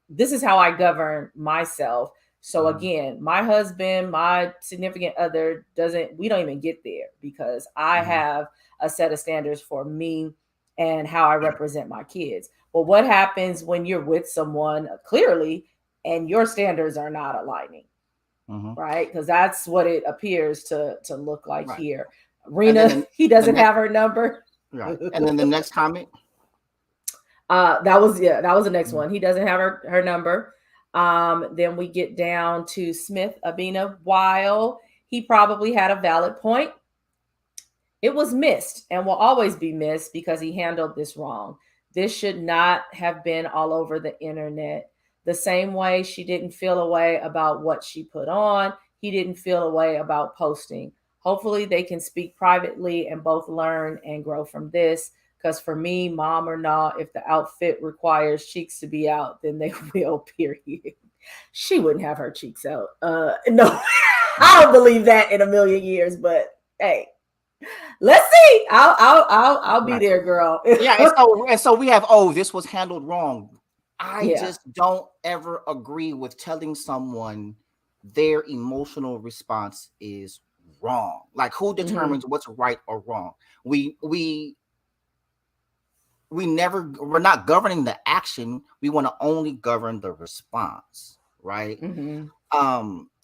[SPEAKER 2] this is how I govern myself. So again, my husband, my significant other we don't even get there because I have a set of standards for me and how I represent my kids. Well, what happens when you're with someone clearly and your standards are not aligning, right? Because that's what it appears to look like here. Rena, he doesn't have her number.
[SPEAKER 1] Right. And then the next comment.
[SPEAKER 2] That was the next one. He doesn't have her number. Then we get down to Smith Abina. While he probably had a valid point, it was missed and will always be missed because he handled this wrong. This should not have been all over the internet. The same way she didn't feel a way about what she put on, he didn't feel a way about posting. Hopefully they can speak privately and both learn and grow from this. Because for me, mom or not, if the outfit requires cheeks to be out, then they will, period. She wouldn't have her cheeks out. No, I don't believe that in a million years, but hey, let's see. I'll be there, girl.
[SPEAKER 1] And so we have, this was handled wrong. I just don't ever agree with telling someone their emotional response is wrong. Like, who determines what's right or wrong? We're not governing the action. We want to only govern the response, right? And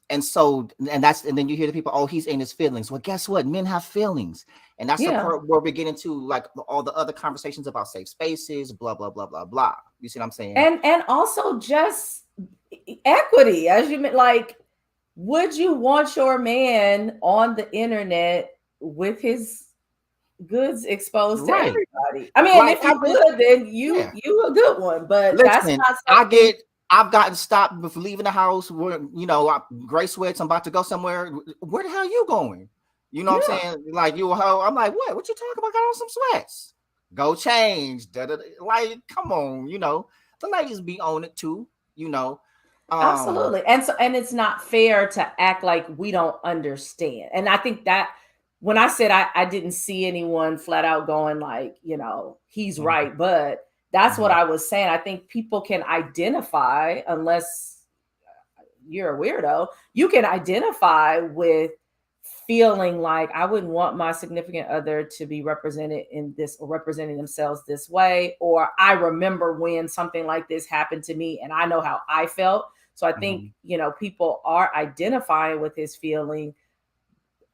[SPEAKER 1] then you hear the people, he's in his feelings. Well, guess what? Men have feelings. And that's the part where we get into like all the other conversations about safe spaces, blah, blah, blah, blah, blah. You see what I'm saying?
[SPEAKER 2] And also just equity, as you meant, like, would you want your man on the internet with his goods exposed to everybody? I mean, if you would, then you a good one. But listen, that's not something.
[SPEAKER 1] I've gotten stopped before leaving the house where, gray sweats, I'm about to go somewhere. Where the hell are you going? You know what I'm saying? Like, you a hoe. I'm like, what you talking about? Got on some sweats. Go change. Like, come on, the ladies be on it too,
[SPEAKER 2] Absolutely. And it's not fair to act like we don't understand. And I think that when I said I didn't see anyone flat out going like, he's right, but that's what I was saying. I think people can identify, unless you're a weirdo, you can identify with feeling like I wouldn't want my significant other to be represented in this or representing themselves this way. Or I remember when something like this happened to me and I know how I felt. So I think, people are identifying with his feeling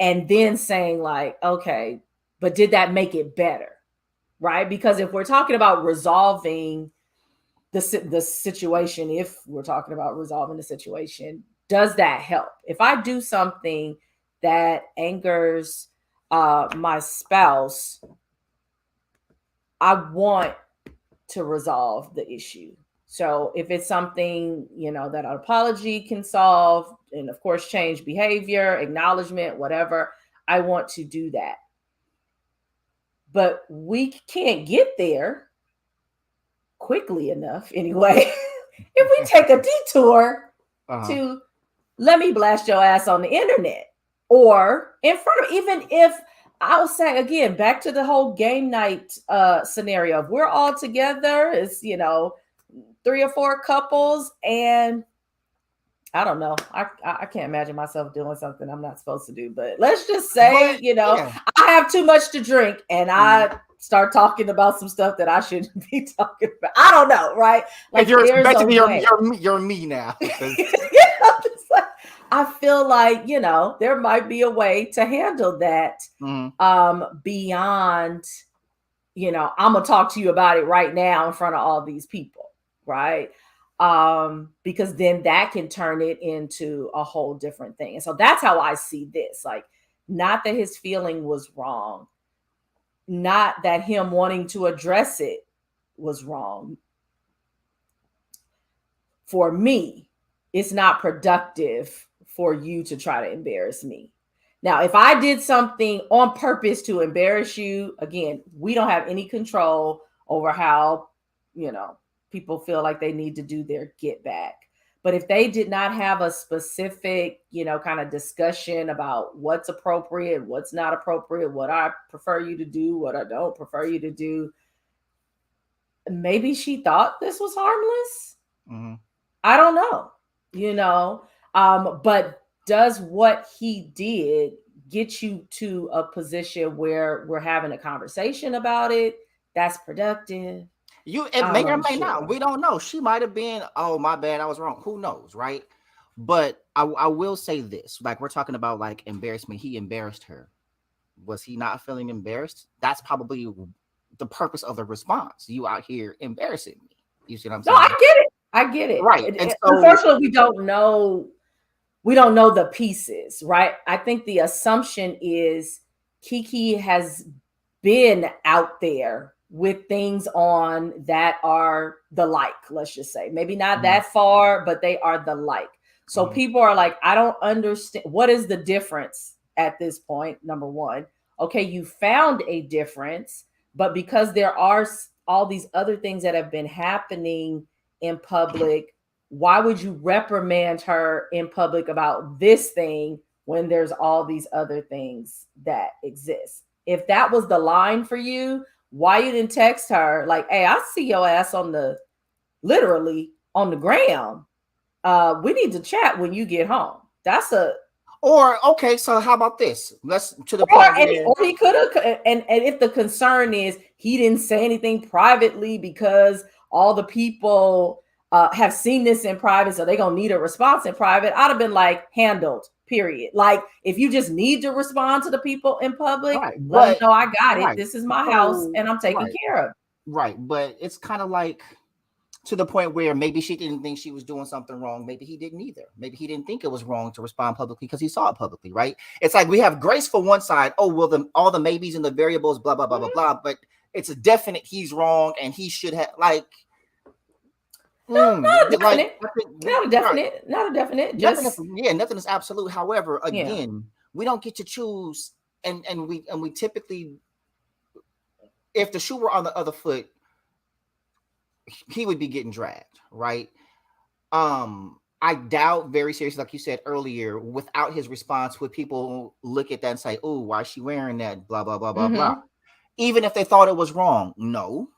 [SPEAKER 2] and then saying like, okay, but did that make it better? right? Because if we're talking about resolving the situation, if we're talking about resolving the situation, does that help? If I do something that angers my spouse, I want to resolve the issue. So if it's something, that an apology can solve, and of course, change behavior, acknowledgement, whatever, I want to do that. But we can't get there quickly enough anyway. If we take a detour to let me blast your ass on the internet or in front of, even if I'll say again, back to the whole game night scenario. If we're all together, it's 3 or 4 couples, and I don't know. I can't imagine myself doing something I'm not supposed to do. But let's just say, I have too much to drink, and I start talking about some stuff that I shouldn't be talking about. I don't know, right?
[SPEAKER 1] Like you're basically you're me now.
[SPEAKER 2] I feel like, there might be a way to handle that beyond, I'm going to talk to you about it right now in front of all these people, right? Because then that can turn it into a whole different thing. And so that's how I see this. Like, not that his feeling was wrong, not that him wanting to address it was wrong. For me, it's not productive for you to try to embarrass me. Now, if I did something on purpose to embarrass you, again, we don't have any control over how, people feel like they need to do their get back. But if they did not have a specific, kind of discussion about what's appropriate, what's not appropriate, what I prefer you to do, what I don't prefer you to do, maybe she thought this was harmless.
[SPEAKER 1] Mm-hmm.
[SPEAKER 2] I don't know, but does what he did get you to a position where we're having a conversation about it? That's productive.
[SPEAKER 1] It may or may not. We don't know. She might have been, oh, my bad, I was wrong. Who knows, right? But I will say this, like we're talking about like embarrassment. He embarrassed her. Was he not feeling embarrassed? That's probably the purpose of the response. You out here embarrassing me. You see what I'm saying?
[SPEAKER 2] No, I get it.
[SPEAKER 1] Right. And so,
[SPEAKER 2] unfortunately, we don't know the pieces, right? I think the assumption is KeKe has been out there with things on that are the like, let's just say, maybe not that far, but they are the like. So people are like, I don't understand. What is the difference at this point? Number one, okay, you found a difference, but because there are all these other things that have been happening in public, why would you reprimand her in public about this thing when there's all these other things that exist? If that was the line for you, why you didn't text her like, hey, I see your ass literally on the ground. We need to chat when you get home.
[SPEAKER 1] Okay, so how about this? Let's to the point.
[SPEAKER 2] Or he could have, and if the concern is he didn't say anything privately because all the people have seen this in private, so they're gonna need a response in private, I'd have been like, handled, period. Like, if you just need to respond to the people in public, let them know I got it. This is my house and I'm taking care of it.
[SPEAKER 1] Right, but it's kind of like to the point where maybe she didn't think she was doing something wrong. Maybe he didn't either. Maybe he didn't think it was wrong to respond publicly because he saw it publicly, right? It's like we have grace for one side. Oh, well, all the maybes and the variables, blah, blah, blah, blah, blah. But it's a definite he's wrong and he should have, like...
[SPEAKER 2] Not a definite. Just
[SPEAKER 1] nothing is absolute. However, again, we don't get to choose, and we typically, if the shoe were on the other foot, he would be getting dragged, right? I doubt very seriously, like you said earlier, without his response, would people look at that and say, "Oh, why is she wearing that?" Blah blah blah blah blah. Even if they thought it was wrong, no.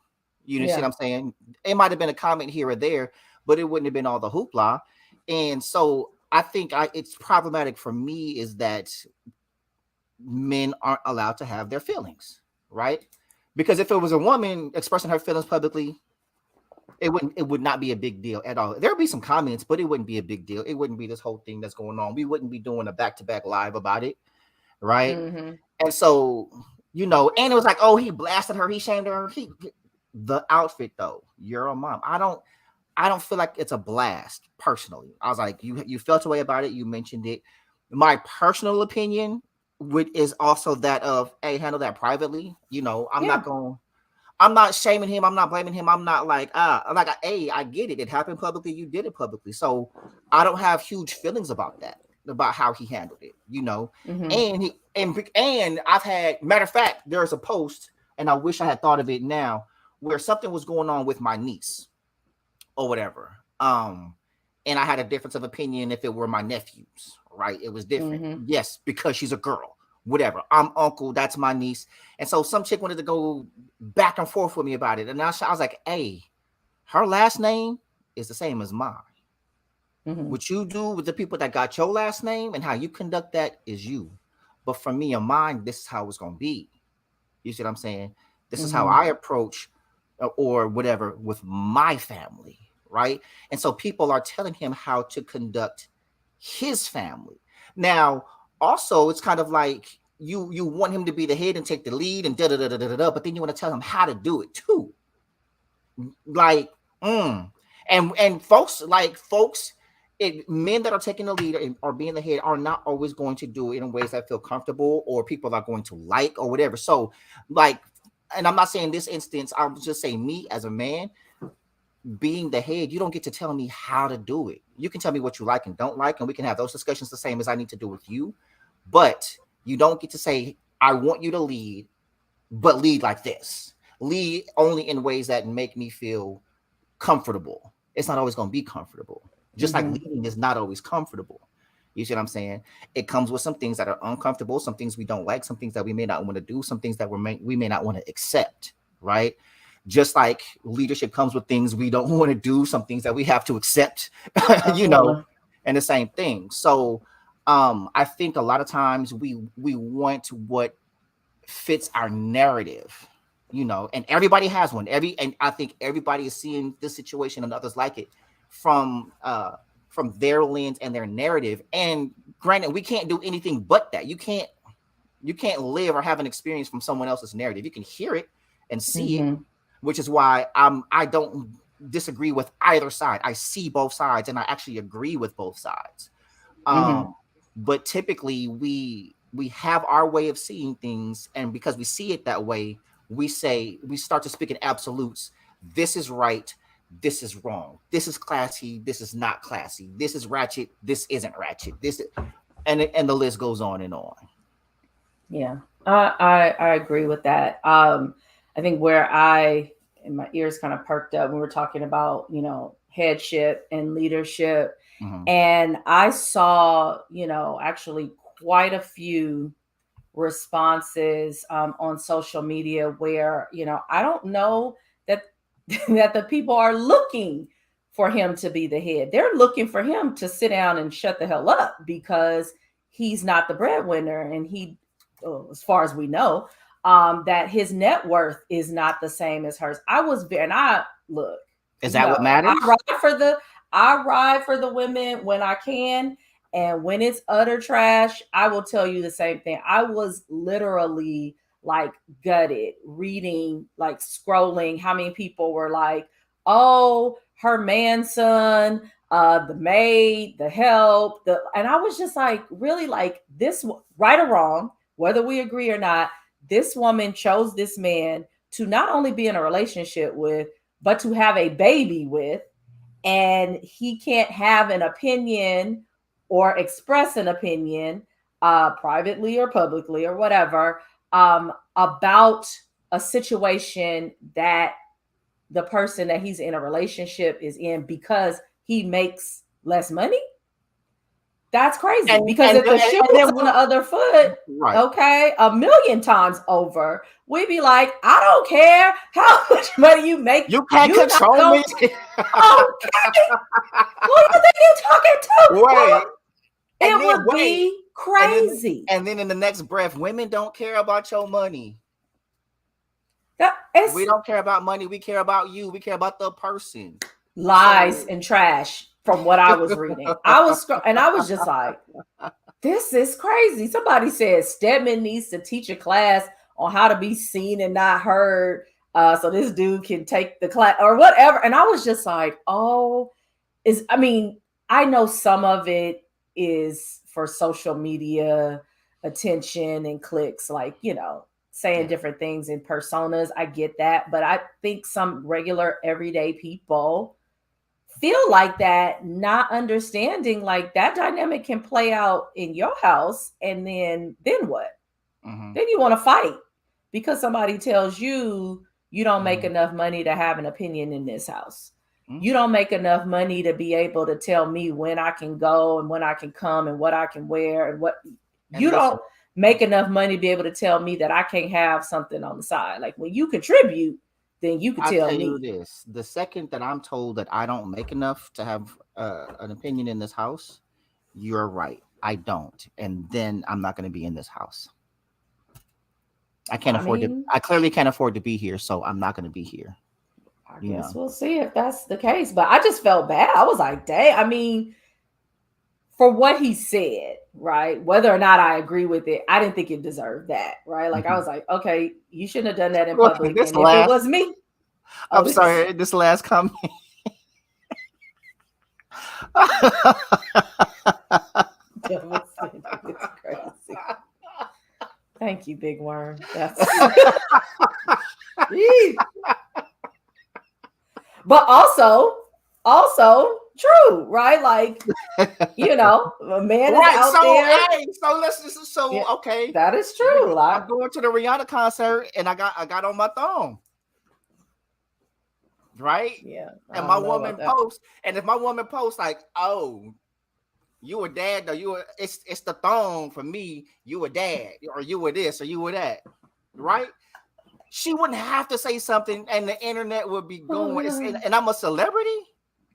[SPEAKER 1] You see what I'm saying? It might have been a comment here or there, but it wouldn't have been all the hoopla. And so I think it's problematic for me is that men aren't allowed to have their feelings, right? Because if it was a woman expressing her feelings publicly, it would not be a big deal at all. There would be some comments, but it wouldn't be a big deal. It wouldn't be this whole thing that's going on. We wouldn't be doing a back-to-back live about it, right? And so you know, and it was like, oh, he blasted her, he shamed her. The outfit though, you're a mom. I don't feel like it's a blast personally. I was like, you felt a way about it. You mentioned it. My personal opinion is also that of, hey, handle that privately. You know, I'm not shaming him. I'm not blaming him. I'm not like, hey, I get it. It happened publicly. You did it publicly. So I don't have huge feelings about that, about how he handled it, you know.
[SPEAKER 2] Mhm.
[SPEAKER 1] And I've had, matter of fact, there's a post, and I wish I had thought of it now, where something was going on with my niece or whatever. And I had a difference of opinion if it were my nephews, right? It was different.
[SPEAKER 2] Mhm.
[SPEAKER 1] Yes, because she's a girl. Whatever. I'm uncle, that's my niece. And so some chick wanted to go back and forth with me about it. And I was like, hey, her last name is the same as mine.
[SPEAKER 2] Mhm.
[SPEAKER 1] What you do with the people that got your last name and how you conduct that is you. But for me and mine, this is how it's going to be. You see what I'm saying? This is how
[SPEAKER 2] Mhm.
[SPEAKER 1] I approach or whatever with my family, right? And so people are telling him how to conduct his family. Now, also, it's kind of like you want him to be the head and take the lead and da da da da da da, but then you want to tell him how to do it too. Like, and folks, men that are taking the lead or being the head are not always going to do it in ways that feel comfortable or people are going to like or whatever. So, like, and I'm not saying this instance, I'll just say me as a man being the head, you don't get to tell me how to do it. You can tell me what you like and don't like, and we can have those discussions the same as I need to do with you. But you don't get to say, I want you to lead, but lead like this. Lead only in ways that make me feel comfortable. It's not always going to be comfortable. Just like
[SPEAKER 2] Mhm.
[SPEAKER 1] leading is not always comfortable. You see what I'm saying? It comes with some things that are uncomfortable, some things we don't like, some things that we may not want to do, some things that we may not want to accept, right? Just like leadership comes with things we don't want to do, some things that we have to accept, you know,
[SPEAKER 2] Absolutely.
[SPEAKER 1] and the same thing. So I think a lot of times we want what fits our narrative, you know, and everybody has one. And I think everybody is seeing this situation and others like it from their lens and their narrative. And granted, we can't do anything but that. You can't live or have an experience from someone else's narrative. You can hear it and see it,
[SPEAKER 2] Mhm.
[SPEAKER 1] which is why I don't disagree with either side. I see both sides and I actually agree with both sides.
[SPEAKER 2] Mhm.
[SPEAKER 1] But typically we have our way of seeing things, and because we see it that way, we start to speak in absolutes. This is right, this is wrong, this is classy, this is not classy, this is ratchet, this isn't ratchet, and the list goes on and on.
[SPEAKER 2] Yeah, I agree with that. I think where I and my ears kind of perked up when we were talking about, headship and leadership,
[SPEAKER 1] Mhm.
[SPEAKER 2] and I saw, actually quite a few responses on social media where, I don't know that that the people are looking for him to be the head. They're looking for him to sit down and shut the hell up because he's not the breadwinner, and as far as we know, that his net worth is not the same as hers. And I look,
[SPEAKER 1] Is that what matters?
[SPEAKER 2] I ride for the women when I can. And when it's utter trash, I will tell you the same thing. I was literally like gutted reading, like scrolling how many people were like, oh, her manson, the maid, the help, and I was just like, really, like, this, right or wrong, whether we agree or not, this woman chose this man to not only be in a relationship with, but to have a baby with, and he can't have an opinion or express an opinion, privately or publicly or whatever, about a situation that the person that he's in a relationship is in because he makes less money. That's crazy,
[SPEAKER 1] And
[SPEAKER 2] because
[SPEAKER 1] and
[SPEAKER 2] if the
[SPEAKER 1] and,
[SPEAKER 2] shoe
[SPEAKER 1] and
[SPEAKER 2] was
[SPEAKER 1] then
[SPEAKER 2] on the other foot,
[SPEAKER 1] right.
[SPEAKER 2] okay, a million times over, we'd be like, I don't care how much money you make,
[SPEAKER 1] You can't
[SPEAKER 2] you not
[SPEAKER 1] control
[SPEAKER 2] gonna,
[SPEAKER 1] me.
[SPEAKER 2] okay, who you think you talking to?
[SPEAKER 1] Wait. And
[SPEAKER 2] It
[SPEAKER 1] then
[SPEAKER 2] would
[SPEAKER 1] wait.
[SPEAKER 2] be
[SPEAKER 1] And then
[SPEAKER 2] crazy.
[SPEAKER 1] and then in the next breath, women don't care about your money.
[SPEAKER 2] It's
[SPEAKER 1] We don't care about money. We care about you. We care about the person.
[SPEAKER 2] lies
[SPEAKER 1] So
[SPEAKER 2] and trash from what I was reading. And I was just like, this is crazy. Somebody said Stedman needs to teach a class on how to be seen and not heard. So this dude can take the class or whatever. And I was just like, I know some of it is for social media attention and clicks, like, saying different things in personas. I get that. But I think some regular everyday people feel like that, not understanding like that dynamic can play out in your house. And then what?
[SPEAKER 1] Mm-hmm.
[SPEAKER 2] Then you want to fight because somebody tells you don't make enough money to have an opinion in this house. Mm-hmm. You don't make enough money to be able to tell me when I can go and when I can come and what I can wear and what. And you don't make enough money to be able to tell me that I can't have something on the side. Like when you contribute, then you can tell me.
[SPEAKER 1] You this. The second that I'm told that I don't make enough to have an opinion in this house, you're right. I don't. And then I'm not going to be in this house. I clearly can't afford to be here, so I'm not going to be here.
[SPEAKER 2] I guess we'll see if that's the case. But I just felt bad. I was like, dang, I mean, for what he said, right? Whether or not I agree with it, I didn't think it deserved that, right? Like, I was like, okay, you shouldn't have done that in public. And if it was me.
[SPEAKER 1] I'm sorry, this last comment.
[SPEAKER 2] It's crazy. Thank you, Big Worm. That's but also true, right? Like, a man is out there.
[SPEAKER 1] So let's just okay.
[SPEAKER 2] That is true.
[SPEAKER 1] I'm going to the Rihanna concert and I got on my thong. Right?
[SPEAKER 2] Yeah.
[SPEAKER 1] And my woman posts, and if my woman posts like, oh, you a dad, though it's the thong for me, you a dad, or you were this, or you were that, right? She wouldn't have to say something and the internet would be going, and I'm a celebrity,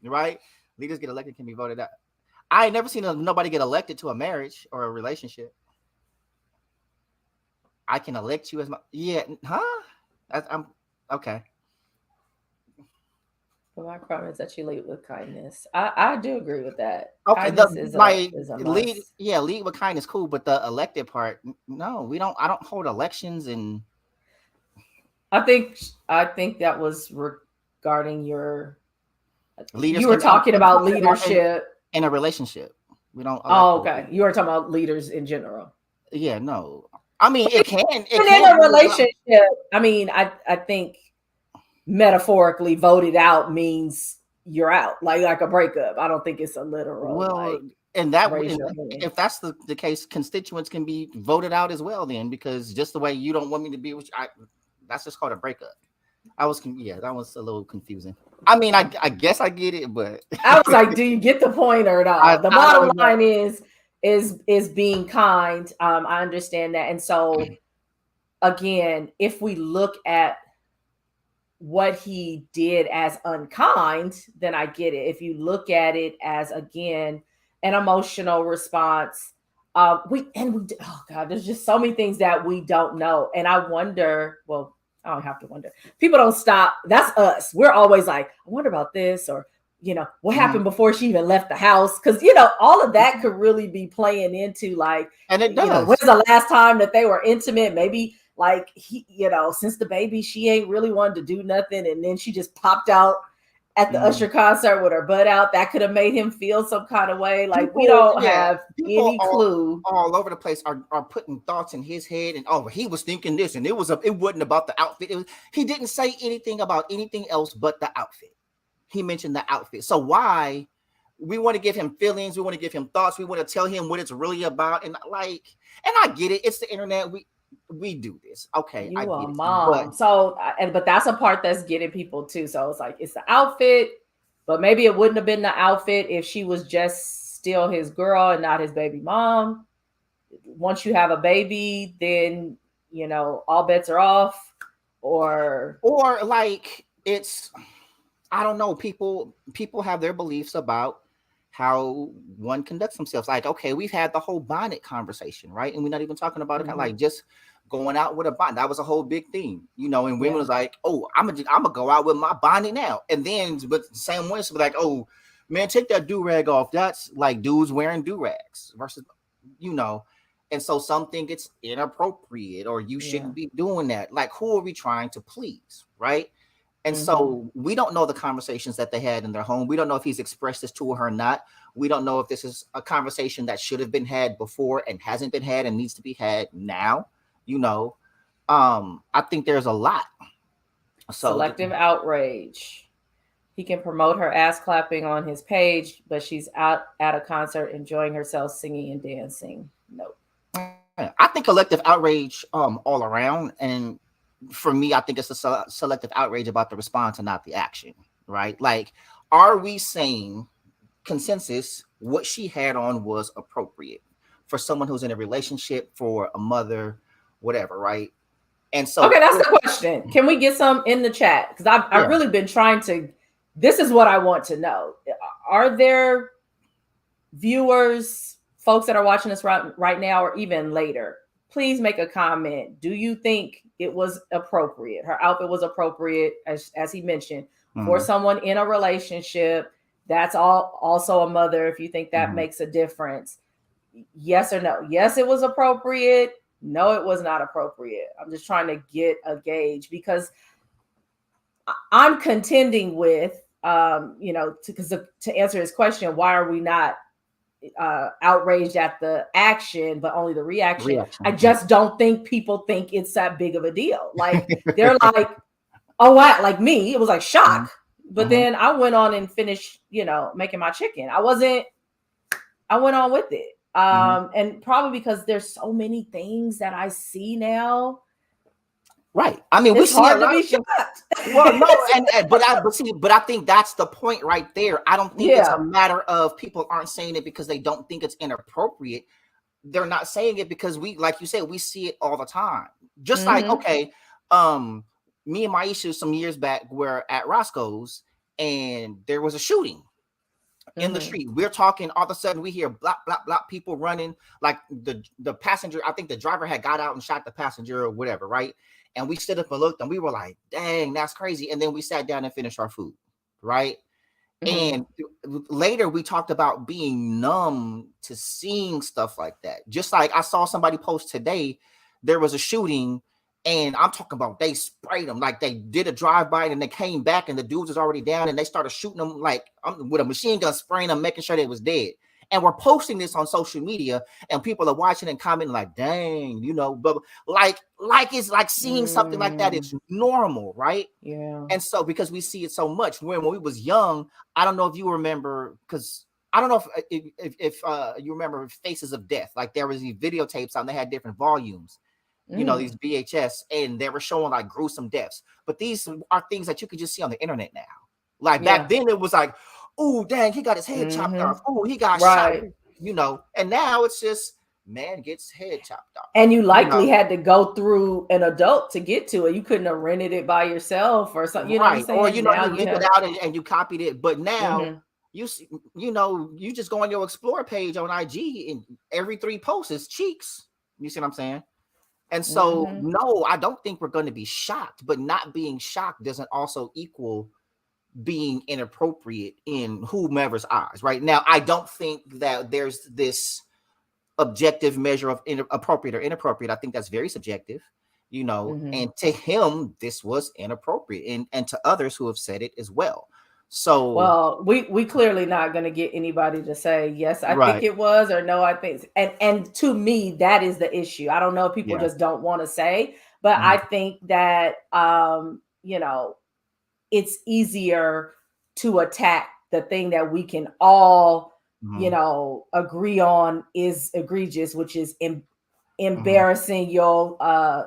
[SPEAKER 1] right? Leaders get elected, can be voted out. I ain't never seen nobody get elected to a marriage or a relationship. I can elect you as I'm okay.
[SPEAKER 2] But my problem is that you lead with kindness. I do agree with that.
[SPEAKER 1] Okay,
[SPEAKER 2] is a
[SPEAKER 1] lead, lead with kindness, cool. But the elected part, no, we don't. I don't hold elections, and
[SPEAKER 2] I think that was regarding your
[SPEAKER 1] leaders.
[SPEAKER 2] You were talking about leadership
[SPEAKER 1] in a relationship. We don't.
[SPEAKER 2] Oh, okay. You were talking about leaders in general.
[SPEAKER 1] Yeah, no. I mean, it can.
[SPEAKER 2] In a relationship, I mean, I think. Metaphorically voted out means you're out, like a breakup. I don't think it's a literal.
[SPEAKER 1] Well, and that if that's the case, constituents can be voted out as well. Then, because just the way you don't want me to be, that's just called a breakup. That was a little confusing. I mean, I guess I get it, but
[SPEAKER 2] I was like, do you get the point or not? The bottom line is being kind. I understand that, and so again, if we look at what he did as unkind, then I get it. If you look at it as, again, an emotional response, oh God, there's just so many things that we don't know. And I wonder, well, I don't have to wonder. People don't stop. That's us. We're always like, I wonder about this, or, what happened before she even left the house? Because, all of that could really be playing into like,
[SPEAKER 1] and it does.
[SPEAKER 2] When's the last time that they were intimate? Maybe like he, since the baby, she ain't really wanted to do nothing. And then she just popped out at the Usher concert with her butt out. That could have made him feel some kind of way. Like we don't have any clue.
[SPEAKER 1] All over the place are putting thoughts in his head. And he was thinking this, and it wasn't about the outfit. He didn't say anything about anything else but the outfit. He mentioned the outfit. So why we want to give him feelings? We want to give him thoughts. We want to tell him what it's really about. And I get it. It's the internet. We do this. Okay.
[SPEAKER 2] You a mom. But that's a part that's getting people too. So it's like, it's the outfit, but maybe it wouldn't have been the outfit if she was just still his girl and not his baby mom. Once you have a baby, then, all bets are off, or
[SPEAKER 1] like it's, I don't know. People have their beliefs about how one conducts themselves. Like, okay, we've had the whole bonnet conversation, right? And we're not even talking about it, kind of like just going out with a bonnet. That was a whole big thing, and women was like, oh, I'm gonna go out with my bonnet now. And then, but the same way, so like, oh, man, take that do-rag off. That's like dudes wearing do-rags versus, And so some think it's inappropriate or you shouldn't be doing that. Like, who are we trying to please, right? And so we don't know the conversations that they had in their home. We don't know if he's expressed this to her or not. We don't know if this is a conversation that should have been had before and hasn't been had and needs to be had now. I think there's a lot. So
[SPEAKER 2] selective outrage. He can promote her ass clapping on his page, but she's out at a concert enjoying herself singing and dancing. Nope.
[SPEAKER 1] I think collective outrage all around. And for me, I think it's a selective outrage about the response and not the action, right? Like, are we saying consensus what she had on was appropriate for someone who's in a relationship, for a mother, whatever, right? And so,
[SPEAKER 2] okay, that's the question. Can we get some in the chat? Because I've really been trying to. This is what I want to know. Are there viewers, folks that are watching this right now, or even later? Please make a comment. Do you think it was appropriate? Her outfit was appropriate, as he mentioned, for someone in a relationship. That's also a mother. If you think that makes a difference, yes or no? Yes, it was appropriate. No, it was not appropriate. I'm just trying to get a gauge because I'm contending with, to answer his question, why are we not outraged at the action, but only the reaction? I just don't think people think it's that big of a deal. Like, they're like, oh, wow, like me, it was like shock. But then I went on and finished, making my chicken. I went on with it. And probably because there's so many things that I see now.
[SPEAKER 1] Right. I mean,
[SPEAKER 2] it's hard to be shocked.
[SPEAKER 1] Well, no, but I think that's the point right there. I don't think it's a matter of people aren't saying it because they don't think it's inappropriate. They're not saying it because like you said, we see it all the time. Just like, okay, me and Maisha some years back were at Roscoe's and there was a shooting in the street. We're talking, all of a sudden we hear blah, blah, blah, people running. Like the passenger, I think the driver had got out and shot the passenger or whatever, right? And we stood up and looked and we were like, dang, that's crazy. And then we sat down and finished our food, right? And later we talked about being numb to seeing stuff like that. Just like I saw somebody post today, there was a shooting and I'm talking about they sprayed them, like they did a drive-by and they came back and the dudes was already down and they started shooting them like with a machine gun, spraying them, making sure they was dead. And we're posting this on social media and people are watching and commenting like, dang, but like it's like seeing something like that is normal, right?
[SPEAKER 2] Yeah.
[SPEAKER 1] And so because we see it so much when we was young, I don't know if you remember, because I don't know if you remember Faces of Death. Like there was these videotapes and they had different volumes, these VHS, and they were showing like gruesome deaths. But these are things that you could just see on the internet now. Like back then it was like, oh, dang, he got his head chopped off. Oh, he got shot, and now it's just man gets head chopped off.
[SPEAKER 2] And you likely had to go through an adult to get to it. You couldn't have rented it by yourself or something. You know what I'm saying?
[SPEAKER 1] Or, you link it out and you copied it. But now you see, you just go on your Explore page on IG and every 3 posts is cheeks. You see what I'm saying? And so, no, I don't think we're going to be shocked, but not being shocked doesn't also equal being inappropriate in whomever's eyes. Right now, I don't think that there's this objective measure of appropriate or inappropriate. I think that's very subjective, and to him, this was inappropriate, and to others who have said it as well. So,
[SPEAKER 2] well, we clearly not going to get anybody to say yes, I think it was, or no, I think. And to me, that is the issue. I don't know if people just don't want to say, but I think that it's easier to attack the thing that we can all, agree on is egregious, which is embarrassing your, I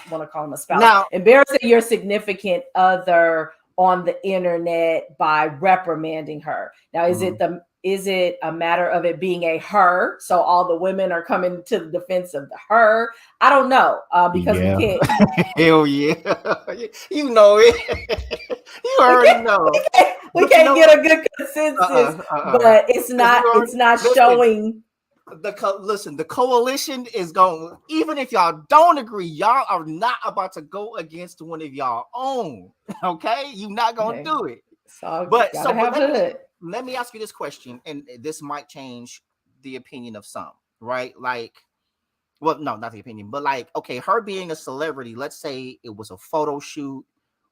[SPEAKER 2] want to call him a spouse, now, embarrassing your significant other on the internet by reprimanding her. Now, is it a matter of it being a her? So all the women are coming to the defense of the her. I don't know because we can't.
[SPEAKER 1] Hell yeah, you know it. You already know.
[SPEAKER 2] We can't get a good consensus, but it's not. It's not showing.
[SPEAKER 1] The coalition is going. Even if y'all don't agree, y'all are not about to go against one of y'all own. Okay, you're not gonna do it.
[SPEAKER 2] But
[SPEAKER 1] let me ask you this question, and this might change the opinion of some. Right, like well, no, not the opinion, but like, okay, her being a celebrity, let's say it was a photo shoot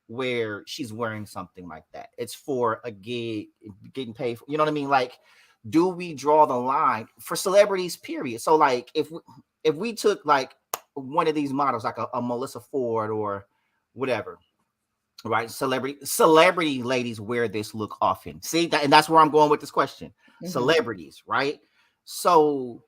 [SPEAKER 1] where she's wearing something like that. It's for a gig, getting paid for, you know what I mean? Like, do we draw the line for celebrities, period? So like if we took like one of these models, like a Melissa Ford or whatever, right? Celebrity ladies wear this look often. See that, and that's where I'm going with this question. Celebrities, right? So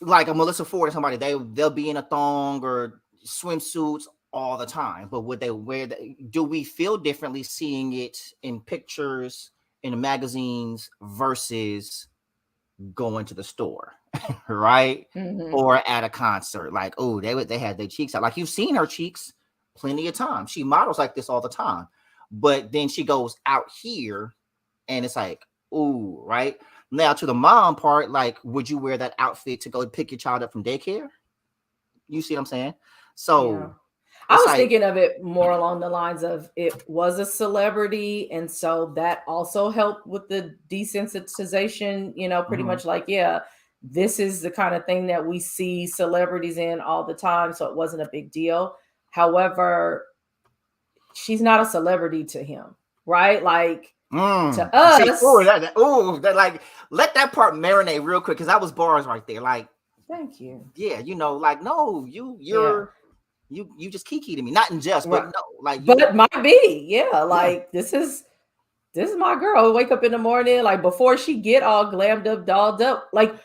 [SPEAKER 1] like a Melissa Ford or somebody, they'll be in a thong or swimsuits all the time. But would they wear that? Do we feel differently seeing it in pictures, in the magazines versus going to the store, right? Or at a concert? Like, oh, they had their cheeks out. Like, you've seen her cheeks plenty of times. She models like this all the time. But then she goes out here and it's like, ooh, right? Now to the mom part, like, would you wear that outfit to go pick your child up from daycare? You see what I'm saying? So
[SPEAKER 2] I was thinking of it more along the lines of it was a celebrity, and so that also helped with the desensitization, you know, pretty much like, yeah, this is the kind of thing that we see celebrities in all the time, so it wasn't a big deal. However, she's not a celebrity to him, right? Like, to us.
[SPEAKER 1] That like, let that part marinate real quick, because that was bars right there. Like,
[SPEAKER 2] thank you.
[SPEAKER 1] Yeah, you know, like, no, you're you just KeKe to me, not in jest, but no, like,
[SPEAKER 2] but it might be, like, this is my girl. Wake up in the morning, like, before she get all glammed up, dolled up, like,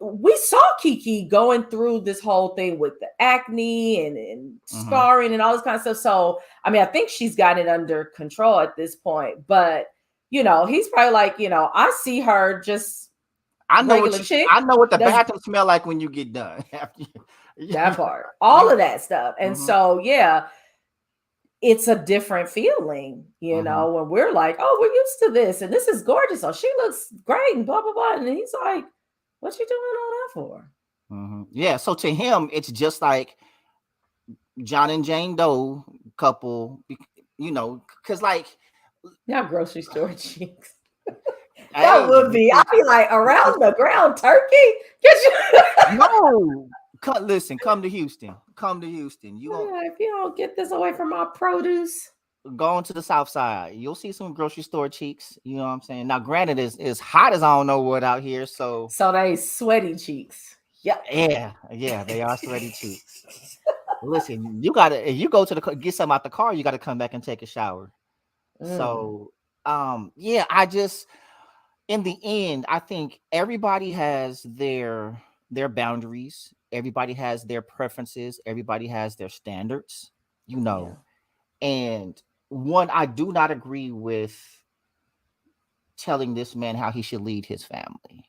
[SPEAKER 2] we saw KeKe going through this whole thing with the acne and scarring and all this kind of stuff. So, I mean, I think she's got it under control at this point, but, you know, he's probably like, you know, I see her just
[SPEAKER 1] I know what the bathroom smell like when you get done.
[SPEAKER 2] That part, all of that stuff. And so, yeah, it's a different feeling, you know, when we're like, oh, we're used to this and this is gorgeous. Oh, she looks great and blah, blah, blah. And he's like, what you doing all that for?
[SPEAKER 1] Yeah. So to him, it's just like John and Jane Doe couple, you know, because like,
[SPEAKER 2] not grocery store cheeks. That would be. I'd be like, around the ground turkey.
[SPEAKER 1] No. Listen, come to Houston.
[SPEAKER 2] If you don't get this away from my produce,
[SPEAKER 1] going to the south side, you'll see some grocery store cheeks. You know what I'm saying? Now, granted, it's hot as I don't know what out here, so
[SPEAKER 2] they sweaty cheeks.
[SPEAKER 1] Yeah, they are sweaty cheeks. Listen, if you go to get something out the car, you got to come back and take a shower. So, I just, in the end, I think everybody has their boundaries. Everybody has their preferences. Everybody has their standards, you know. And one, I do not agree with telling this man how he should lead his family,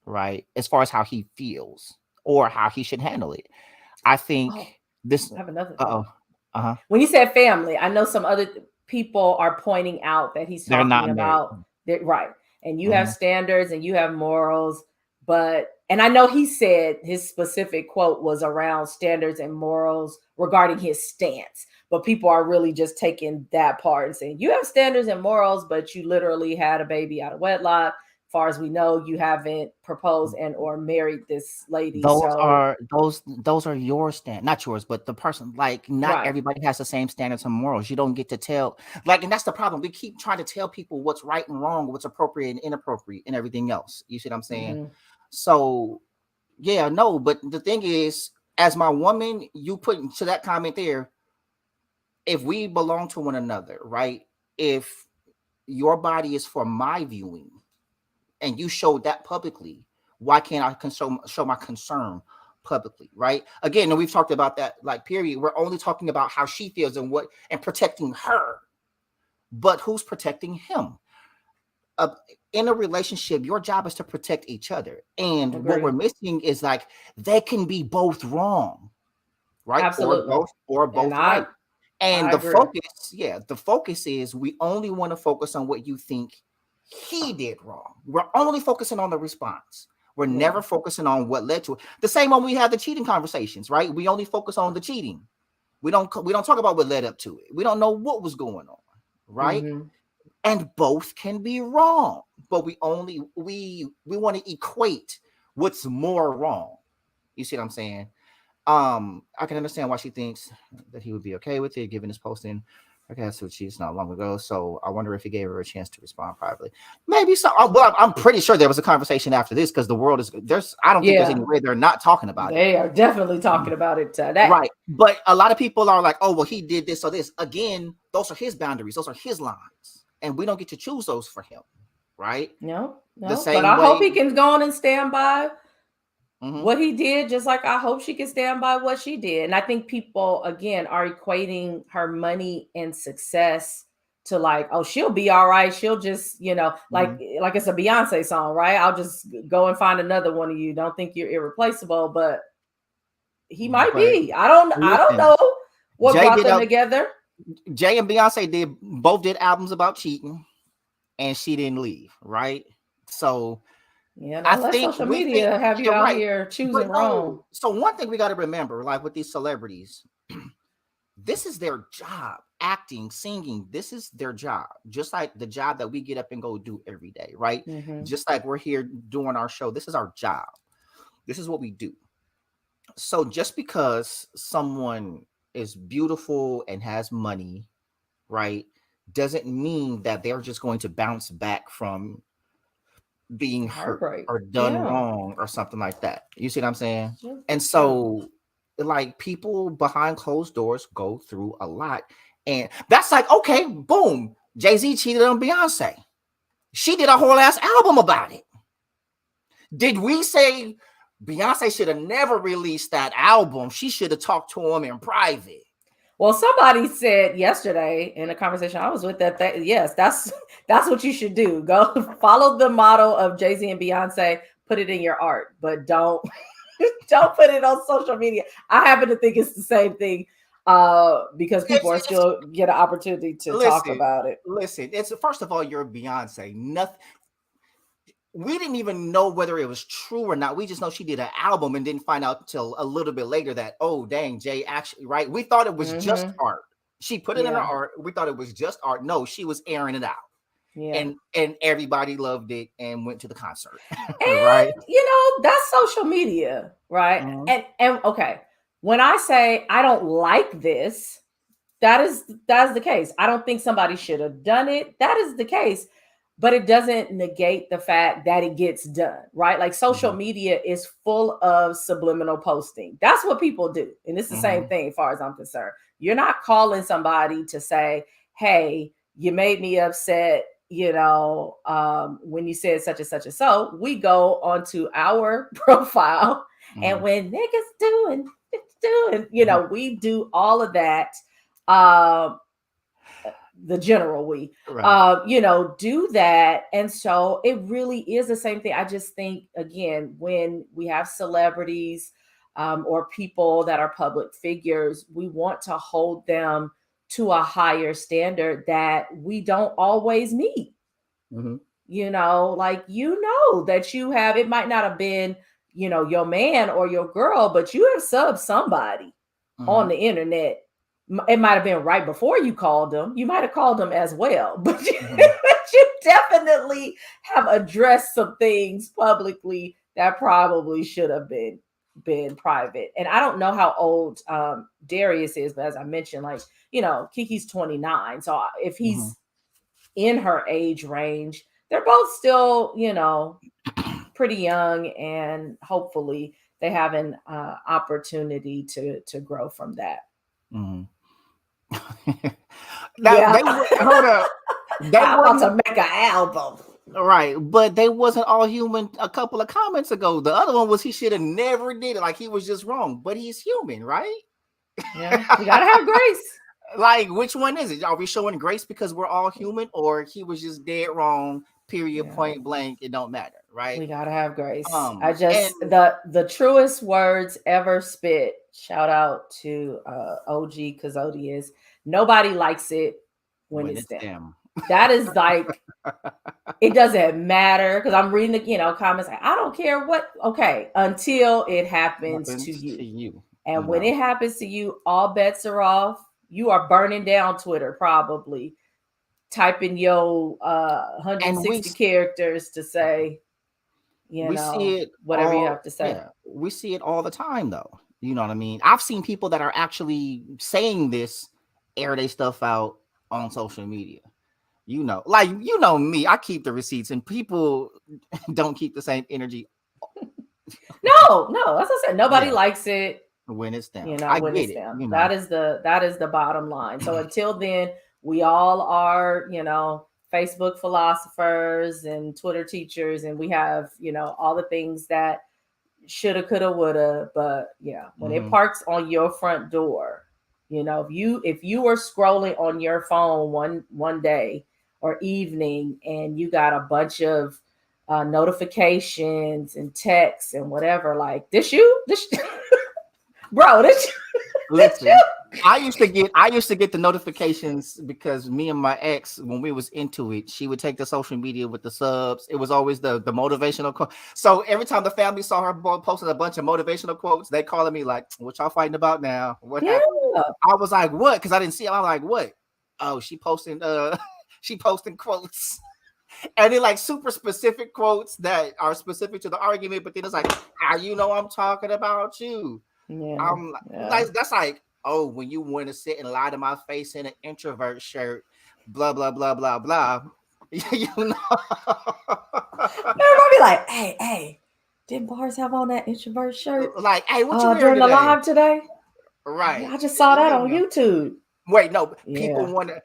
[SPEAKER 1] right? As far as how he feels or how he should handle it. I think
[SPEAKER 2] I have another thing. When you said family, I know some other people are pointing out that he's talking about, right. And you have standards and you have morals, and I know he said his specific quote was around standards and morals regarding his stance, but people are really just taking that part and saying you have standards and morals, but you literally had a baby out of wedlock. As far as we know, you haven't proposed and or married this lady.
[SPEAKER 1] Those are your not yours, but the person. Like, not everybody has the same standards and morals. You don't get to tell, like, and that's the problem. We keep trying to tell people what's right and wrong, what's appropriate and inappropriate, and everything else. You see what I'm saying? So, but the thing is, as my woman, you put into that comment there, if we belong to one another, right? If your body is for my viewing and you showed that publicly, why can't I show my concern publicly, right? Again, and we've talked about that, like, period. We're only talking about how she feels and protecting her, but who's protecting him? In a relationship, your job is to protect each other. And what we're missing is, like, they can be both wrong, right?
[SPEAKER 2] Absolutely.
[SPEAKER 1] Or both right. And the focus is we only want to focus on what you think he did wrong. We're only focusing on the response. We're never focusing on what led to it. The same when we have the cheating conversations, right? We only focus on the cheating. We don't talk about what led up to it. We don't know what was going on, right? And both can be wrong, but we want to equate what's more wrong. You see what I'm saying? I can understand why she thinks that he would be okay with it, given his posting her cat suit sheets not long ago. So I wonder if he gave her a chance to respond privately. Maybe so. Well, I'm pretty sure there was a conversation after this because the world is there's. I don't think there's any way they're not talking about it.
[SPEAKER 2] They are definitely talking about it.
[SPEAKER 1] Right. But a lot of people are like, oh, well, he did this or this. Again, those are his boundaries. Those are his lines. And we don't get to choose those for him. Right?
[SPEAKER 2] No.
[SPEAKER 1] The same
[SPEAKER 2] but I
[SPEAKER 1] way,
[SPEAKER 2] hope he can go on and stand by what he did, just like I hope she can stand by what she did. And I think people, again, are equating her money and success to like, oh, she'll be all right. She'll just, like it's a Beyonce song, right? I'll just go and find another one of you. Don't think you're irreplaceable, but he might be. I don't know what brought them together.
[SPEAKER 1] Jay and Beyonce both did albums about cheating, and she didn't leave, right? So
[SPEAKER 2] yeah, I think social media have you out here choosing wrong.
[SPEAKER 1] So one thing we got to remember, like with these celebrities, this is their job. Acting, singing, this is their job. Just like the job that we get up and go do every day, right? Just like we're here doing our show. This is our job. This is what we do. So just because someone is beautiful and has money, right, doesn't mean that they're just going to bounce back from being hurt or done wrong or something like that. You see what I'm saying? And so like people behind closed doors go through a lot. And that's like, okay, boom, Jay-Z cheated on Beyonce. She did a whole ass album about it. Did we say Beyonce should have never released that album? She should have talked to him in private.
[SPEAKER 2] Well, somebody said yesterday in a conversation I was with that yes, that's what you should do. Go follow the model of Jay-Z and Beyonce, put it in your art, but don't put it on social media. I happen to think it's the same thing because people are still get an opportunity to talk about it.
[SPEAKER 1] Listen, it's first of all, you're Beyonce. Nothing. We didn't even know whether it was true or not. We just know she did an album and didn't find out till a little bit later that, oh, dang, Jay actually, right? We thought it was just art. She put it in her art. We thought it was just art. No, she was airing it out. Yeah. And everybody loved it and went to the concert.
[SPEAKER 2] And,
[SPEAKER 1] right?
[SPEAKER 2] That's social media, right? And okay, when I say I don't like this, that is the case. I don't think somebody should have done it. That is the case. But it doesn't negate the fact that it gets done, right? Like social media is full of subliminal posting. That's what people do. And it's the same thing as far as I'm concerned. You're not calling somebody to say, hey, you made me upset, when you said such and such and so. We go onto our profile and when niggas doing, we do all of that. The general do that. And so it really is the same thing. I just think, again, when we have celebrities or people that are public figures, we want to hold them to a higher standard that we don't always meet. That you have, it might not have been, your man or your girl, but you have subbed somebody on the internet. It might have been right before you called them. You might have called them as well, but you definitely have addressed some things publicly that probably should have been private. And I don't know how old Darius is, but as I mentioned, KeKe's 29. So if he's in her age range, they're both still, pretty young, and hopefully they have an opportunity to grow from that.
[SPEAKER 1] They hold up. They
[SPEAKER 2] want to make an album,
[SPEAKER 1] right? But they wasn't all human. A couple of comments ago, the other one was he should have never did it. Like he was just wrong, but he's human, right?
[SPEAKER 2] Yeah, you gotta have grace.
[SPEAKER 1] Like, which one is it? Are we showing grace because we're all human, or he was just dead wrong? Period. Point blank. It don't matter, right?
[SPEAKER 2] We gotta have grace. The truest words ever spit. Shout out to OG Kazodius. Nobody likes it when it's them. That is like, it doesn't matter, because I'm reading the comments. I don't care what. Okay, until it happens to you. And when it happens to you, all bets are off. You are burning down Twitter, probably typing your 160 characters to say, You
[SPEAKER 1] we
[SPEAKER 2] know,
[SPEAKER 1] see it
[SPEAKER 2] whatever you
[SPEAKER 1] all.
[SPEAKER 2] have to say.
[SPEAKER 1] Yeah, we see it all the time, though. You know what I mean? I've seen people that are actually saying this, air they stuff out on social media. Like me, I keep the receipts, and people don't keep the same energy.
[SPEAKER 2] No, as I said, nobody
[SPEAKER 1] Yeah,
[SPEAKER 2] likes it.
[SPEAKER 1] when it's down,
[SPEAKER 2] You know,
[SPEAKER 1] I
[SPEAKER 2] when
[SPEAKER 1] get
[SPEAKER 2] it's
[SPEAKER 1] it.
[SPEAKER 2] them. That is the bottom line. So until then, we all are, Facebook philosophers and Twitter teachers, and we have, all the things that shoulda, coulda, woulda. But yeah, when it
[SPEAKER 1] Mhm.
[SPEAKER 2] parks on your front door, if you were scrolling on your phone one day or evening, and you got a bunch of notifications and texts and whatever, like this bro, this
[SPEAKER 1] Listen, I used to get the notifications because me and my ex, when we was into it, she would take the social media with the subs. It was always the motivational quote. So every time the family saw her posting a bunch of motivational quotes, they calling me like, "What y'all fighting about now? What
[SPEAKER 2] yeah.
[SPEAKER 1] happened?" I was like, "What?" Because I didn't see it. I'm like, "What?" Oh, she posting she posting quotes. And then like super specific quotes that are specific to the argument, but then it's like, how I'm talking about you.
[SPEAKER 2] Yeah,
[SPEAKER 1] I'm
[SPEAKER 2] yeah.
[SPEAKER 1] like, that's like, oh, when you want to sit and lie to my face in an introvert shirt, blah blah blah blah blah.
[SPEAKER 2] Everybody be like, hey, did Bars have on that introvert shirt
[SPEAKER 1] Like, hey, what you wearing
[SPEAKER 2] during the
[SPEAKER 1] today?
[SPEAKER 2] live today?
[SPEAKER 1] Right.
[SPEAKER 2] I just saw that on YouTube.
[SPEAKER 1] Wait, no,
[SPEAKER 2] Yeah.